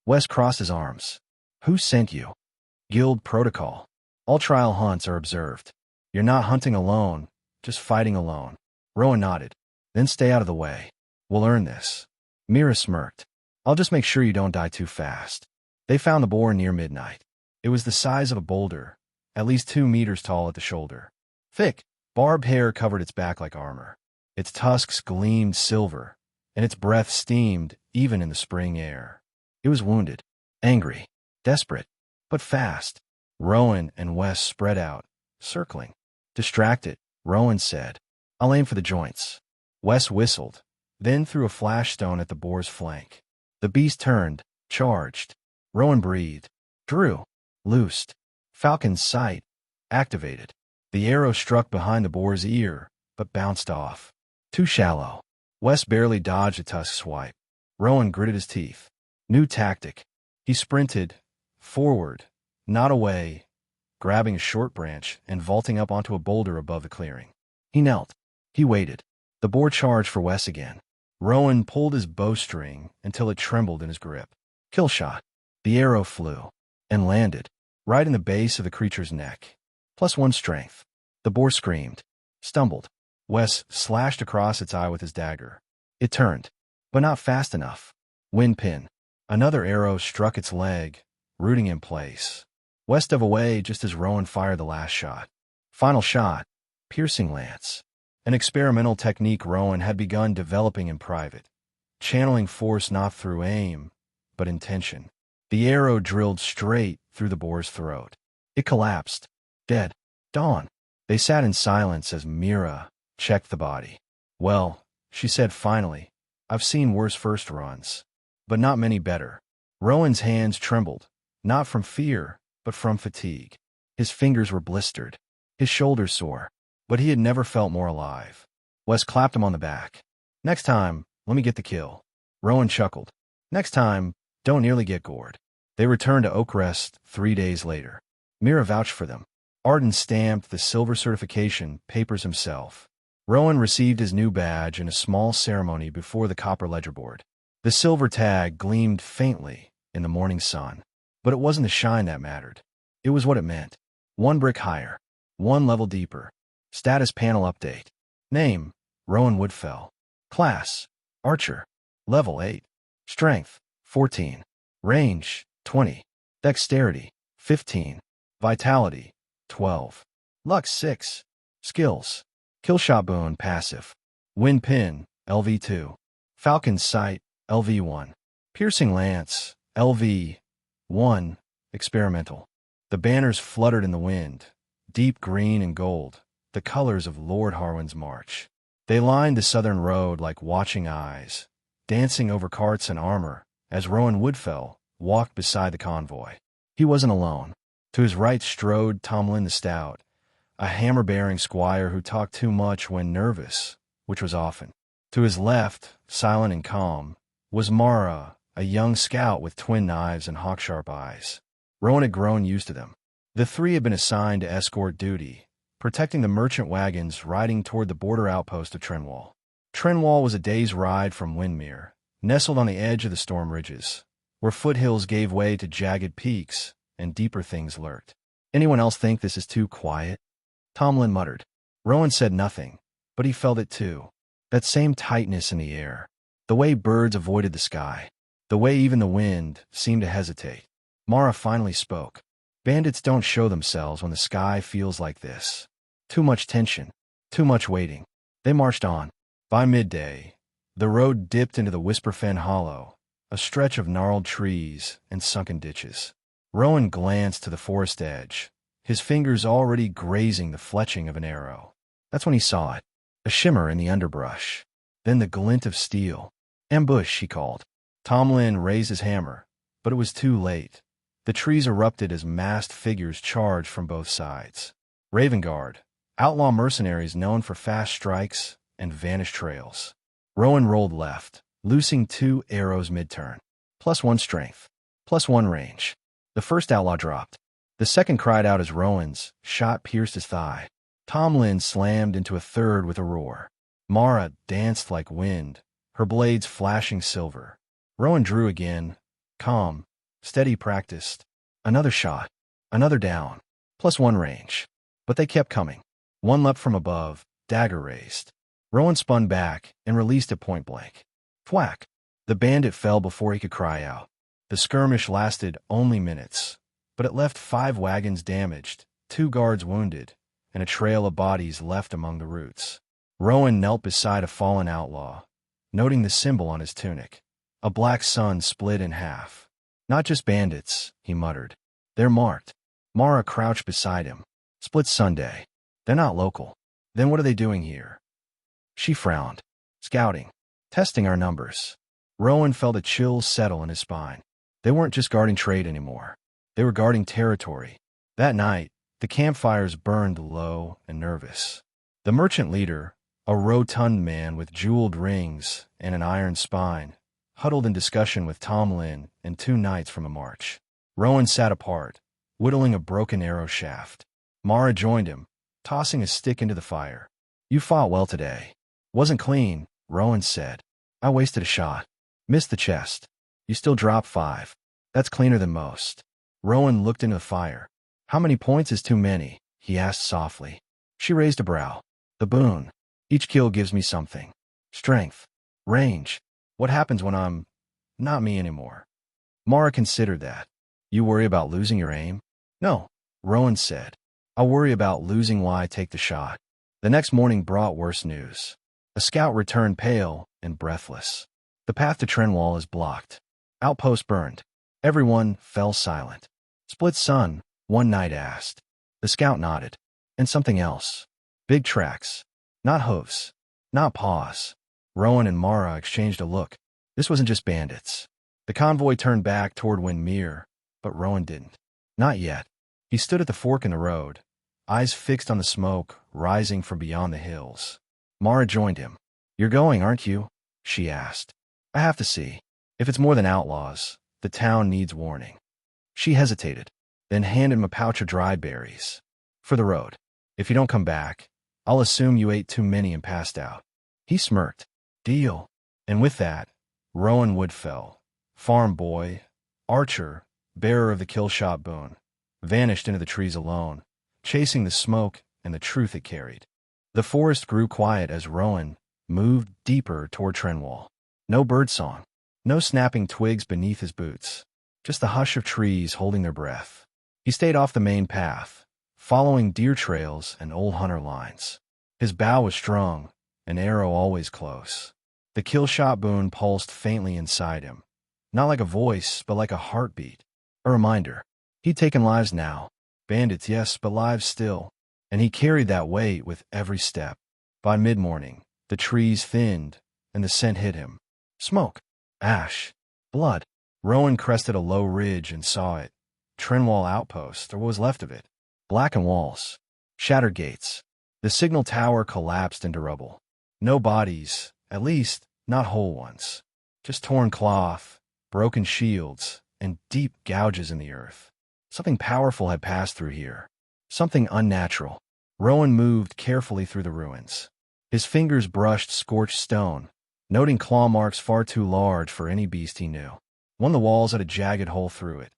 Wes crossed his arms. Who sent you? Guild protocol. All trial hunts are observed. You're not hunting alone, just fighting alone. Rowan nodded. Then stay out of the way. We'll earn this. Mira smirked. I'll just make sure you don't die too fast. They found the boar near midnight. It was the size of a boulder, at least 2 meters tall at the shoulder. Thick, barbed hair covered its back like armor. Its tusks gleamed silver, and its breath steamed even in the spring air. It was wounded, angry, desperate, but fast. Rowan and Wes spread out, circling. Distracted, Rowan said, I'll aim for the joints. Wes whistled, then threw a flash stone at the boar's flank. The beast turned, charged. Rowan breathed, drew, loosed. Falcon's sight, activated. The arrow struck behind the boar's ear, but bounced off. Too shallow. Wes barely dodged a tusk swipe. Rowan gritted his teeth. New tactic. He sprinted, forward, not away, grabbing a short branch and vaulting up onto a boulder above the clearing. He knelt. He waited. The boar charged for Wes again. Rowan pulled his bowstring until it trembled in his grip. Kill shot. The arrow flew and landed right in the base of the creature's neck. +1 strength. The boar screamed, stumbled. Wes slashed across its eye with his dagger. It turned, but not fast enough. Wind pin. Another arrow struck its leg, rooting in place. Wes dove away just as Rowan fired the last shot. Final shot. Piercing lance. An experimental technique Rowan had begun developing in private, channeling force not through aim, but intention. The arrow drilled straight through the boar's throat. It collapsed. Dead. Dawn. They sat in silence as Mira checked the body. Well, she said finally, I've seen worse first runs, but not many better. Rowan's hands trembled, not from fear, but from fatigue. His fingers were blistered, his shoulders sore, but he had never felt more alive. Wes clapped him on the back. Next time, let me get the kill. Rowan chuckled. Next time, don't nearly get gored. They returned to Oakrest 3 days later. Mira vouched for them. Arden stamped the silver certification papers himself. Rowan received his new badge in a small ceremony before the copper ledger board. The silver tag gleamed faintly in the morning sun, but it wasn't the shine that mattered. It was what it meant. 1 brick higher, 1 level deeper. Status panel update. Name, Rowan Woodfell. Class, Archer. Level 8. Strength, 14. Range, 20. Dexterity, 15. Vitality, 12. Luck, 6. Skills. Killshot boon passive. Wind pin, LV2. Falcon's sight, LV1. Piercing lance, LV1. Experimental. The banners fluttered in the wind, deep green and gold, the colors of Lord Harwin's march. They lined the southern road like watching eyes, dancing over carts and armor as Rowan Woodfell walked beside the convoy. He wasn't alone. To his right strode Tomlin the Stout, a hammer-bearing squire who talked too much when nervous, which was often. To his left, silent and calm, was Mara, a young scout with twin knives and hawk-sharp eyes. Rowan had grown used to them. The three had been assigned to escort duty, protecting the merchant wagons riding toward the border outpost of Trenwall. Trenwall was a day's ride from Windmere, nestled on the edge of the storm ridges, where foothills gave way to jagged peaks and deeper things lurked. Anyone else think this is too quiet? Tomlin muttered. Rowan said nothing, but he felt it too. That same tightness in the air, the way birds avoided the sky, the way even the wind seemed to hesitate. Mara finally spoke. Bandits don't show themselves when the sky feels like this. Too much tension, too much waiting. They marched on. By midday, the road dipped into the Whisperfen Hollow, a stretch of gnarled trees and sunken ditches. Rowan glanced to the forest edge, his fingers already grazing the fletching of an arrow. That's when he saw it, a shimmer in the underbrush, then the glint of steel. Ambush, he called. Tomlin raised his hammer, but it was too late. The trees erupted as masked figures charged from both sides. Raven Guard, outlaw mercenaries known for fast strikes and vanished trails. Rowan rolled left, loosing 2 arrows mid-turn. +1 strength, +1 range. The first outlaw dropped. The second cried out as Rowan's shot pierced his thigh. Tomlin slammed into a third with a roar. Mara danced like wind, her blades flashing silver. Rowan drew again, calm, steady, practiced. Another shot, another down, +1 range. But they kept coming. One leapt from above, dagger raised. Rowan spun back and released it point blank. Thwack! The bandit fell before he could cry out. The skirmish lasted only minutes, but it left 5 wagons damaged, 2 guards wounded, and a trail of bodies left among the roots. Rowan knelt beside a fallen outlaw, noting the symbol on his tunic. A black sun split in half. Not just bandits, he muttered. They're marked. Mara crouched beside him. Split Sunday. They're not local. Then what are they doing here? She frowned. Scouting. Testing our numbers. Rowan felt a chill settle in his spine. They weren't just guarding trade anymore. They were guarding territory. That night, the campfires burned low and nervous. The merchant leader, a rotund man with jeweled rings and an iron spine, huddled in discussion with Tomlin and 2 knights from a march. Rowan sat apart, whittling a broken arrow shaft. Mara joined him, tossing a stick into the fire. You fought well today. Wasn't clean, Rowan said. I wasted a shot. Missed the chest. You still dropped 5. That's cleaner than most. Rowan looked into the fire. How many points is too many? He asked softly. She raised a brow. The boon. Each kill gives me something. Strength. Range. What happens when I'm not me anymore? Mara considered that. You worry about losing your aim? No, Rowan said. I worry about losing why I take the shot. The next morning brought worse news. A scout returned pale and breathless. The path to Trenwall is blocked. Outpost burned. Everyone fell silent. Split sun, one knight asked. The scout nodded. And something else. Big tracks. Not hooves. Not paws. Rowan and Mara exchanged a look. This wasn't just bandits. The convoy turned back toward Windmere, but Rowan didn't. Not yet. He stood at the fork in the road, eyes fixed on the smoke rising from beyond the hills. Mara joined him. "You're going, aren't you?" she asked. "I have to see. If it's more than outlaws, the town needs warning." She hesitated, then handed him a pouch of dried berries. "For the road. If you don't come back, I'll assume you ate too many and passed out." He smirked. "Deal." And with that, Rowan Woodfell, farm boy, archer, bearer of the kill-shot boon, vanished into the trees alone, chasing the smoke and the truth it carried. The forest grew quiet as Rowan moved deeper toward Trenwall. No birdsong, no snapping twigs beneath his boots, just the hush of trees holding their breath. He stayed off the main path, following deer trails and old hunter lines. His bow was strung, an arrow always close. The kill-shot boon pulsed faintly inside him, not like a voice, but like a heartbeat. A reminder. He'd taken lives now. Bandits, yes, but lives still. And he carried that weight with every step. By mid-morning, the trees thinned, and the scent hit him. Smoke. Ash. Blood. Rowan crested a low ridge and saw it. Trenwall outpost, or what was left of it. Blackened walls. Shattered gates. The signal tower collapsed into rubble. No bodies, at least not whole ones. Just torn cloth, broken shields, and deep gouges in the earth. Something powerful had passed through here. Something unnatural. Rowan moved carefully through the ruins. His fingers brushed scorched stone, noting claw marks far too large for any beast he knew. One of the walls had a jagged hole through it.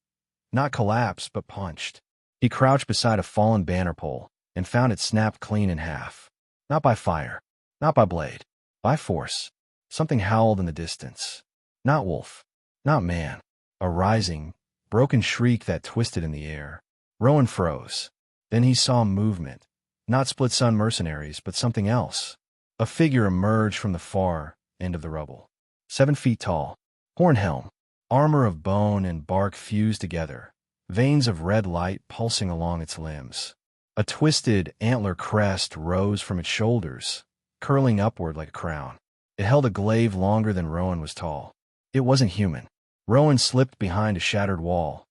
Not collapsed, but punched. He crouched beside a fallen banner pole and found it snapped clean in half. Not by fire, not by blade, by force. Something howled in the distance. Not wolf, not man. A rising, broken shriek that twisted in the air. Rowan froze. Then he saw movement. Not split-sun mercenaries, but something else. A figure emerged from the far end of the rubble. 7 feet tall, horn helm, armor of bone and bark fused together, veins of red light pulsing along its limbs. A twisted antler crest rose from its shoulders, curling upward like a crown. It held a glaive longer than Rowan was tall. It wasn't human. Rowan slipped behind a shattered wall,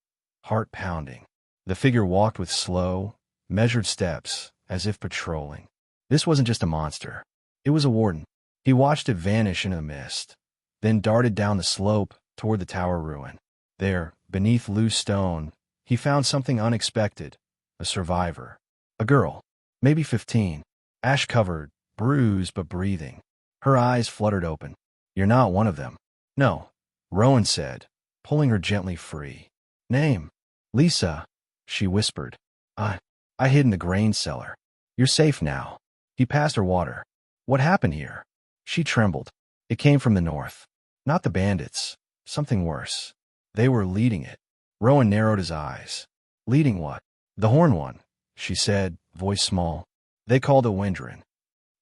heart pounding. The figure walked with slow, measured steps, as if patrolling. This wasn't just a monster. It was a warden. He watched it vanish into the mist, then darted down the slope toward the tower ruin. There, beneath loose stone, he found something unexpected. A survivor. A girl, maybe 15, ash-covered, bruised but breathing. Her eyes fluttered open. "You're not one of them." "No," Rowan said, pulling her gently free. "Name?" "Lisa," she whispered. I hid in the grain cellar. You're safe now." He passed her water. "What happened here?" She trembled. It came from the north. Not the bandits. Something worse. They were leading it. Rowan narrowed his eyes. "Leading what?" "The Horn One," she said, voice small. "They called it Windrin."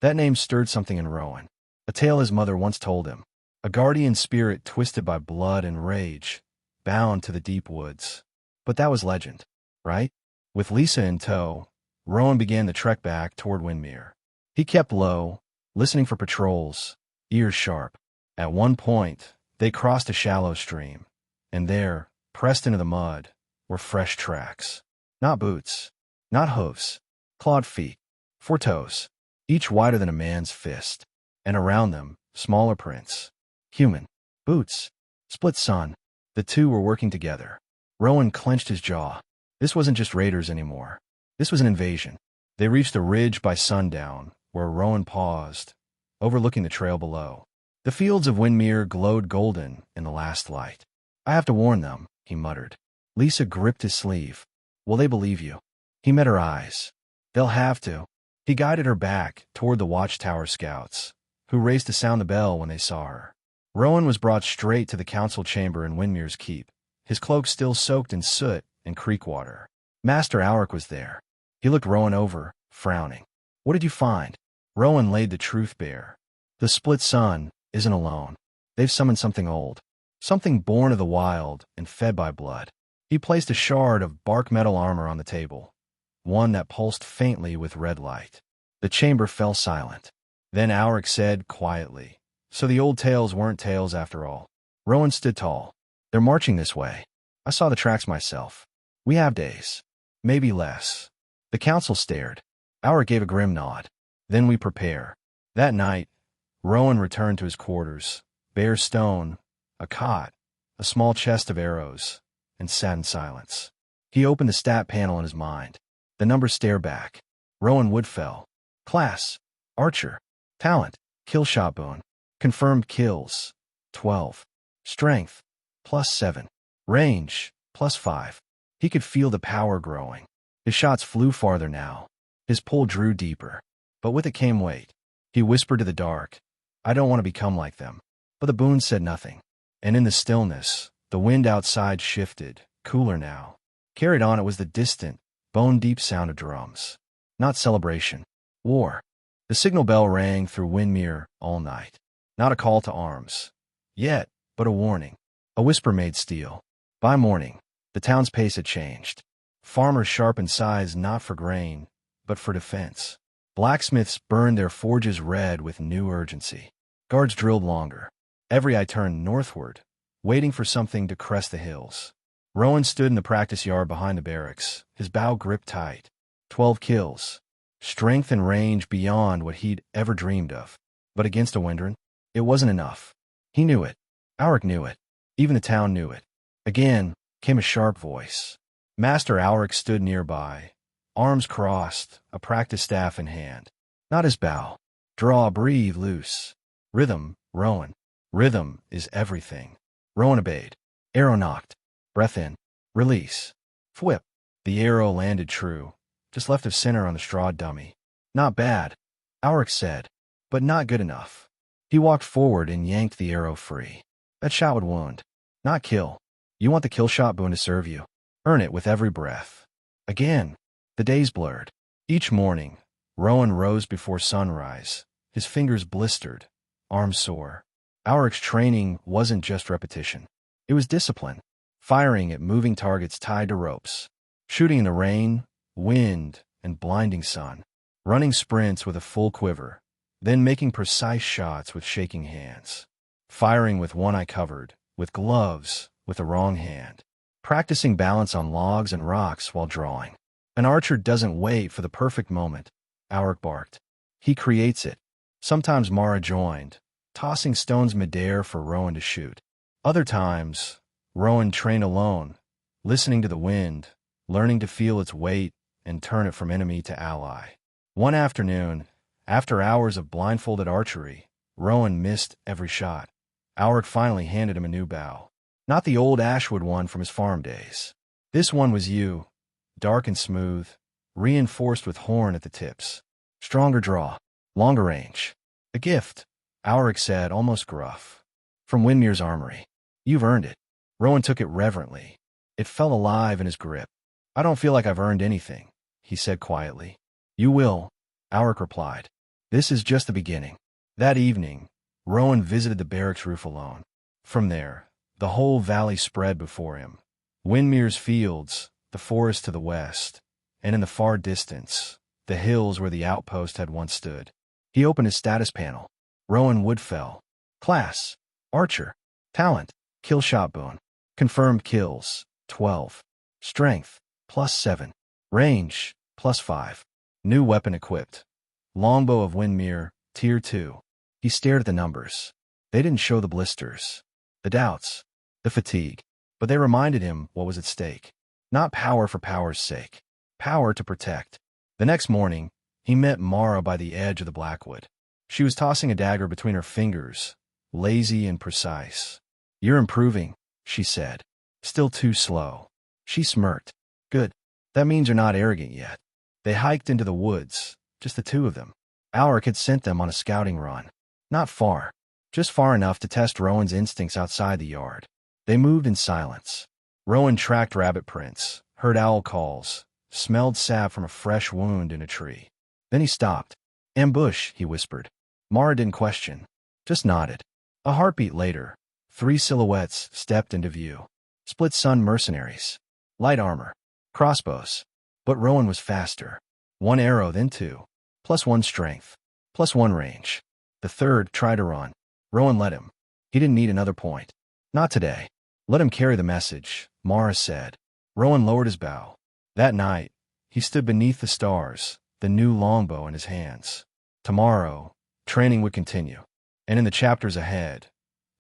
That name stirred something in Rowan. A tale his mother once told him. A guardian spirit twisted by blood and rage, bound to the deep woods. But that was legend, right? With Lisa in tow, Rowan began the trek back toward Windmere. He kept low, listening for patrols, ears sharp. At one point, they crossed a shallow stream, and there, pressed into the mud, were fresh tracks. Not boots, not hooves, clawed feet, 4 toes, each wider than a man's fist, and around them, smaller prints. Human. Boots. Split sun. The two were working together. Rowan clenched his jaw. This wasn't just raiders anymore. This was an invasion. They reached a ridge by sundown, where Rowan paused, overlooking the trail below. The fields of Windmere glowed golden in the last light. "I have to warn them," he muttered. Lisa gripped his sleeve. "Will they believe you?" He met her eyes. "They'll have to." He guided her back toward the watchtower scouts, who raced to sound the bell when they saw her. Rowan was brought straight to the council chamber in Windmere's keep, his cloak still soaked in soot and creek water. Master Alric was there. He looked Rowan over, frowning. "What did you find?" Rowan laid the truth bare. "The split sun isn't alone. They've summoned something old, something born of the wild and fed by blood." He placed a shard of bark metal armor on the table, one that pulsed faintly with red light. The chamber fell silent. Then Alric said quietly, "So the old tales weren't tales after all." Rowan stood tall. They're marching this way. I saw the tracks myself. We have days. Maybe less. The council stared. Alric gave a grim nod. Then we prepare. That night, Rowan returned to his quarters. Bare stone, a cot, a small chest of arrows, and sat in silence. He opened the stat panel in his mind. The numbers stare back. Rowan Woodfell. Class. Archer. Talent. Kill shot boon. Confirmed kills. 12. Strength. +7. Range. +5. He could feel the power growing. His shots flew farther now. His pull drew deeper. But with it came weight. He whispered to the dark, I don't want to become like them. But the boon said nothing. And in the stillness, the wind outside shifted, cooler now. Carried on it was the distant, bone-deep sound of drums. Not celebration. War. The signal bell rang through Windmere all night. Not a call to arms. Yet, but a warning. A whisper made steel. By morning, the town's pace had changed. Farmers sharpened scythes not for grain, but for defense. Blacksmiths burned their forges red with new urgency. Guards drilled longer. Every eye turned northward, waiting for something to crest the hills. Rowan stood in the practice yard behind the barracks, his bow gripped tight. 12 kills. Strength and range beyond what he'd ever dreamed of. But against a Windren, it wasn't enough. He knew it. Alric knew it. Even the town knew it. Again came a sharp voice. Master Alric stood nearby, arms crossed, a practice staff in hand. Not his bow. Draw, breathe, loose. Rhythm, Rowan. Rhythm is everything. Rowan obeyed. Arrow knocked. Breath in. Release. Whip. The arrow landed true, just left of center on the straw dummy. Not bad, Alric said, but not good enough. He walked forward and yanked the arrow free. That shot would wound, not kill. You want the kill shot boon to serve you. Earn it with every breath. Again, the days blurred. Each morning, Rowan rose before sunrise, his fingers blistered, arms sore. Alric's training wasn't just repetition. It was discipline, firing at moving targets tied to ropes, shooting in the rain, wind, and blinding sun, running sprints with a full quiver, then making precise shots with shaking hands, firing with one eye covered, with gloves, with the wrong hand, practicing balance on logs and rocks while drawing. An archer doesn't wait for the perfect moment, Alric barked. He creates it. Sometimes Mara joined, tossing stones midair for Rowan to shoot. Other times, Rowan trained alone, listening to the wind, learning to feel its weight and turn it from enemy to ally. One afternoon, after hours of blindfolded archery, Rowan missed every shot. Alric finally handed him a new bow. Not the old ashwood one from his farm days. This one was yew, dark and smooth, reinforced with horn at the tips. Stronger draw, longer range. A gift, Alric said, almost gruff. From Windmere's armory. You've earned it. Rowan took it reverently. It felt alive in his grip. I don't feel like I've earned anything, he said quietly. You will, Alric replied. This is just the beginning. That evening, Rowan visited the barracks roof alone. From there, the whole valley spread before him. Windmere's fields, the forest to the west, and in the far distance, the hills where the outpost had once stood. He opened his status panel. Rowan Woodfell. Class. Archer. Talent. Kill shot boon. Confirmed kills. 12. Strength. +7. Range. +5. New weapon equipped. Longbow of Windmere. Tier 2. He stared at the numbers. They didn't show the blisters, the doubts, the fatigue, but they reminded him what was at stake. Not power for power's sake. Power to protect. The next morning, he met Mara by the edge of the Blackwood. She was tossing a dagger between her fingers, lazy and precise. You're improving, she said. Still too slow. She smirked. Good. That means you're not arrogant yet. They hiked into the woods, just the two of them. Alric had sent them on a scouting run. Not far, just far enough to test Rowan's instincts outside the yard. They moved in silence. Rowan tracked rabbit prints, heard owl calls, smelled sap from a fresh wound in a tree. Then he stopped. Ambush, he whispered. Mara didn't question, just nodded. A heartbeat later, 3 silhouettes stepped into view. Split sun mercenaries. Light armor. Crossbows. But Rowan was faster. 1 arrow, then 2. +1 strength. +1 range. The third tried to run. Rowan let him. He didn't need another point. Not today. Let him carry the message, Mara said. Rowan lowered his bow. That night, he stood beneath the stars, the new longbow in his hands. Tomorrow, training would continue. And in the chapters ahead,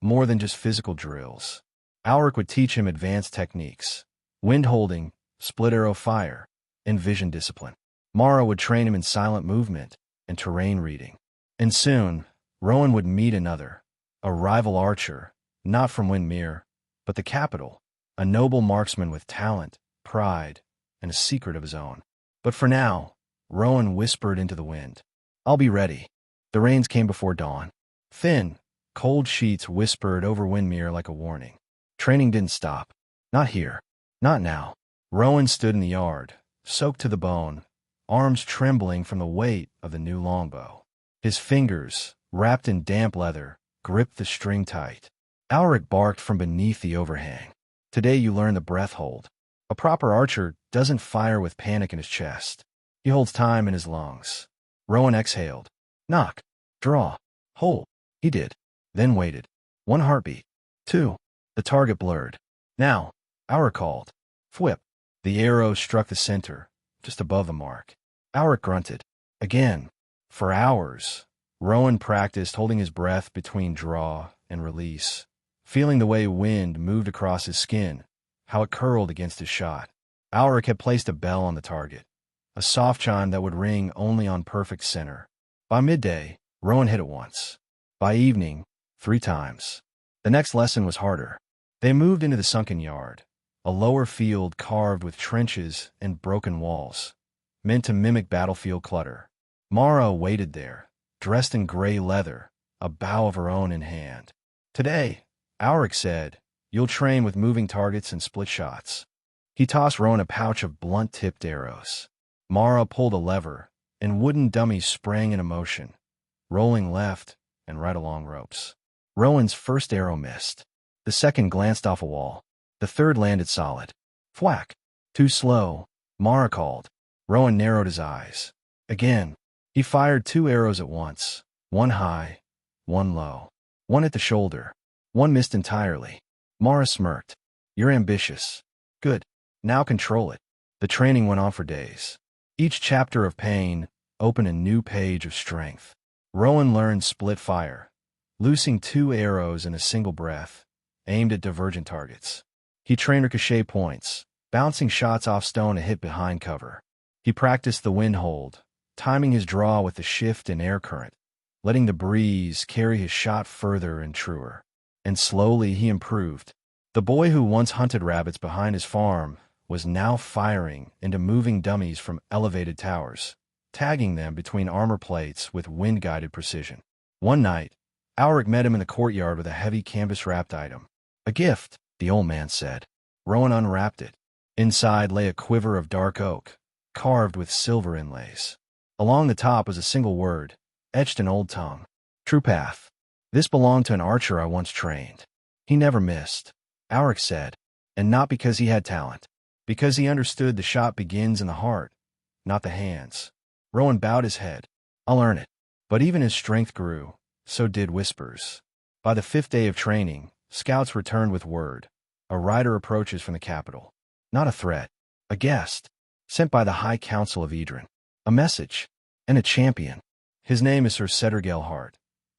more than just physical drills. Alric would teach him advanced techniques, wind holding, split arrow fire, and vision discipline. Mara would train him in silent movement and terrain reading. And soon, Rowan would meet another, a rival archer, not from Windmere, but the capital, a noble marksman with talent, pride, and a secret of his own. But for now, Rowan whispered into the wind, I'll be ready. The rains came before dawn. Thin, cold sheets whispered over Windmere like a warning. Training didn't stop. Not here. Not now. Rowan stood in the yard, soaked to the bone, arms trembling from the weight of the new longbow. His fingers, wrapped in damp leather, gripped the string tight. Alric barked from beneath the overhang. Today you learn the breath hold. A proper archer doesn't fire with panic in his chest. He holds time in his lungs. Rowan exhaled. Knock. Draw. Hold. He did. Then waited. 1 heartbeat. 2. The target blurred. Now. Alric called. Fwhip. The arrow struck the center, just above the mark. Alric grunted. Again. For hours, Rowan practiced holding his breath between draw and release, feeling the way wind moved across his skin, how it curled against his shot. Alric had placed a bell on the target, a soft chime that would ring only on perfect center. By midday, Rowan hit it once. By evening, 3 times. The next lesson was harder. They moved into the sunken yard, a lower field carved with trenches and broken walls, meant to mimic battlefield clutter. Mara waited there, dressed in gray leather, a bow of her own in hand. Today, Alric said, you'll train with moving targets and split shots. He tossed Rowan a pouch of blunt-tipped arrows. Mara pulled a lever, and wooden dummies sprang into motion, rolling left and right along ropes. Rowan's first arrow missed. The second glanced off a wall. The third landed solid. Thwack. Too slow, Mara called. Rowan narrowed his eyes. Again. He fired 2 arrows at once, 1 high, 1 low. 1 at the shoulder. 1 missed entirely. Mara smirked. You're ambitious. Good. Now control it. The training went on for days. Each chapter of pain opened a new page of strength. Rowan learned split fire, loosing 2 arrows in a single breath, aimed at divergent targets. He trained ricochet points, bouncing shots off stone to hit behind cover. He practiced the wind hold, timing his draw with the shift in air current, letting the breeze carry his shot further and truer. And slowly he improved. The boy who once hunted rabbits behind his farm was now firing into moving dummies from elevated towers, tagging them between armor plates with wind-guided precision. One night, Alric met him in the courtyard with a heavy canvas-wrapped item. A gift, the old man said. Rowan unwrapped it. Inside lay a quiver of dark oak, carved with silver inlays. Along the top was a single word, etched in old tongue. True path. This belonged to an archer I once trained. He never missed, Alric said, and not because he had talent, because he understood the shot begins in the heart, not the hands. Rowan bowed his head. I'll earn it. But even as strength grew, so did whispers. By the 5th day of training, scouts returned with word. A rider approaches from the capital. Not a threat. A guest. Sent by the High Council of Idren. A message. And a champion. His name is Sir Cedric Gelhart.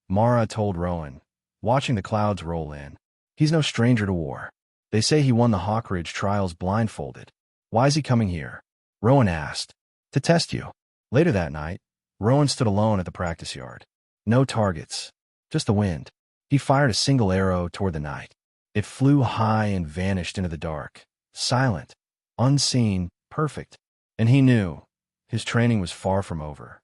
Mara told Rowan, watching the clouds roll in. He's no stranger to war. They say he won the Hawkridge trials blindfolded. Why is he coming here? Rowan asked. To test you. Later that night, Rowan stood alone at the practice yard. No targets. Just the wind. He fired a single arrow toward the night. It flew high and vanished into the dark. Silent. Unseen. Perfect. And he knew. His training was far from over.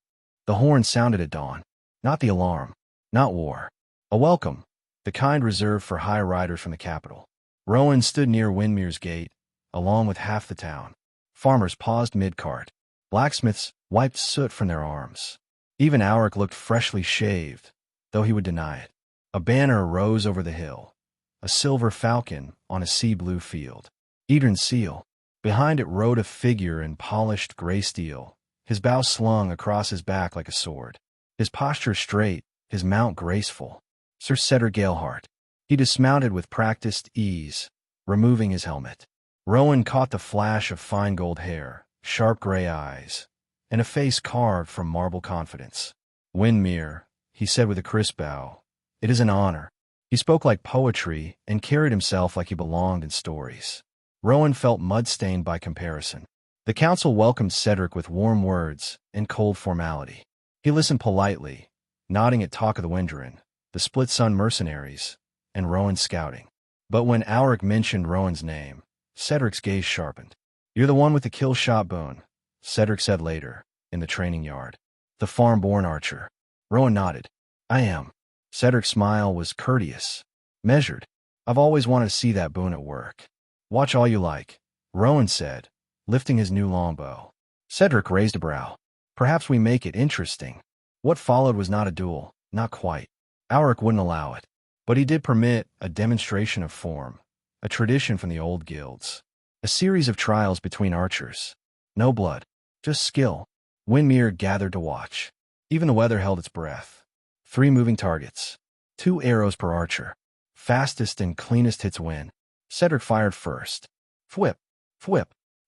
The horn sounded at dawn. Not the alarm. Not war. A welcome. The kind reserved for high riders from the capital. Rowan stood near Windmere's gate, along with half the town. Farmers paused mid-cart. Blacksmiths wiped soot from their arms. Even Alric looked freshly shaved, though he would deny it. A banner rose over the hill. A silver falcon on a sea-blue field. Idren's seal. Behind it rode a figure in polished gray steel, his bow slung across his back like a sword. His posture straight, his mount graceful. Sir Cedric Gelhart. He dismounted with practiced ease, removing his helmet. Rowan caught the flash of fine gold hair, sharp gray eyes, and a face carved from marble confidence. Windmere, he said with a crisp bow. It is an honor. He spoke like poetry and carried himself like he belonged in stories. Rowan felt mud-stained by comparison. The council welcomed Cedric with warm words and cold formality. He listened politely, nodding at talk of the Windrin, the Split-Sun mercenaries, and Rowan's scouting. But when Alaric mentioned Rowan's name, Cedric's gaze sharpened. You're the one with the kill shot boon, Cedric said later, in the training yard. The farm-born archer. Rowan nodded. I am. Cedric's smile was courteous, measured. I've always wanted to see that boon at work. Watch all you like, Rowan said, lifting his new longbow. Cedric raised a brow. Perhaps we make it interesting. What followed was not a duel, not quite. Alaric wouldn't allow it. But he did permit a demonstration of form, a tradition from the old guilds. A series of trials between archers. No blood, just skill. Windmere gathered to watch. Even the weather held its breath. 3 moving targets. 2 arrows per archer. Fastest and cleanest hits win. Cedric fired first. Fwhip, fwhip,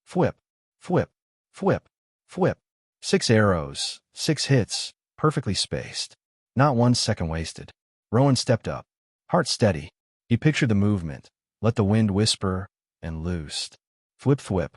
fwhip, fwhip, fwhip, fwhip. 6 arrows, 6 hits, perfectly spaced. Not 1 second wasted. Rowan stepped up. Heart steady. He pictured the movement, let the wind whisper, and loosed. Fwhip thwip,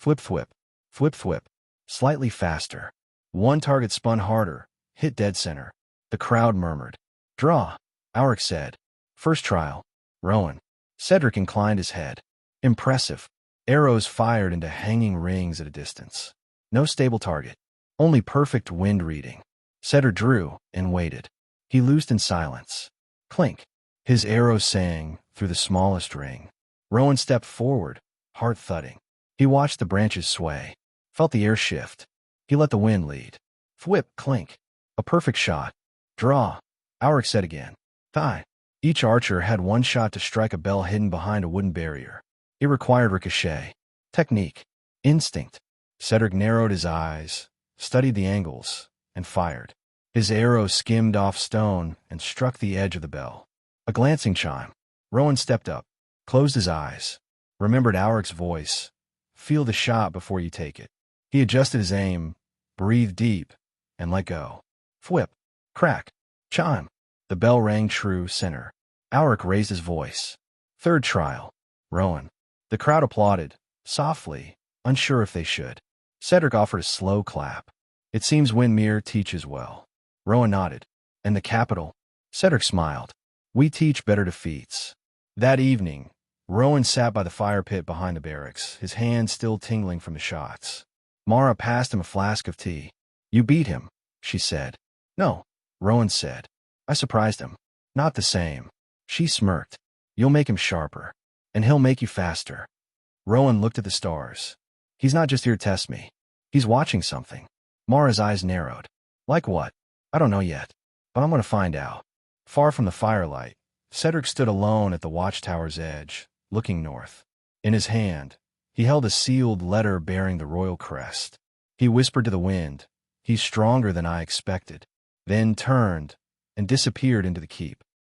fwhip thwhip, fwhip thwhip. Slightly faster. 1 target spun harder, hit dead center. The crowd murmured. Draw, Alaric said. First trial. Rowan. Cedric inclined his head. Impressive. Arrows fired into hanging rings at a distance. No stable target. Only perfect wind reading. Cedric drew and waited. He loosed in silence. Clink. His arrow sang through the smallest ring. Rowan stepped forward, heart thudding. He watched the branches sway, felt the air shift. He let the wind lead. Thwip, clink. A perfect shot. Draw, Alaric said again. Thigh. Each archer had 1 shot to strike a bell hidden behind a wooden barrier. It required ricochet, technique, instinct. Cedric narrowed his eyes, studied the angles, and fired. His arrow skimmed off stone and struck the edge of the bell. A glancing chime. Rowan stepped up, closed his eyes, remembered Alaric's voice. Feel the shot before you take it. He adjusted his aim, breathed deep, and let go. Fwhip, crack, chime. The bell rang true center. Alaric raised his voice. Third trial. Rowan. The crowd applauded, softly, unsure if they should. Cedric offered a slow clap. It seems Windmere teaches well. Rowan nodded. And the capital? Cedric smiled. We teach better defeats. That evening, Rowan sat by the fire pit behind the barracks, his hands still tingling from the shots. Mara passed him a flask of tea. You beat him, she said. No, Rowan said. I surprised him. Not the same. She smirked. You'll make him sharper. And he'll make you faster. Rowan looked at the stars. He's not just here to test me. He's watching something. Mara's eyes narrowed. Like what? I don't know yet. But I'm going to find out. Far from the firelight, Cedric stood alone at the watchtower's edge, looking north. In his hand, he held a sealed letter bearing the royal crest. He whispered to the wind, He's stronger than I expected, then turned and disappeared into the keep.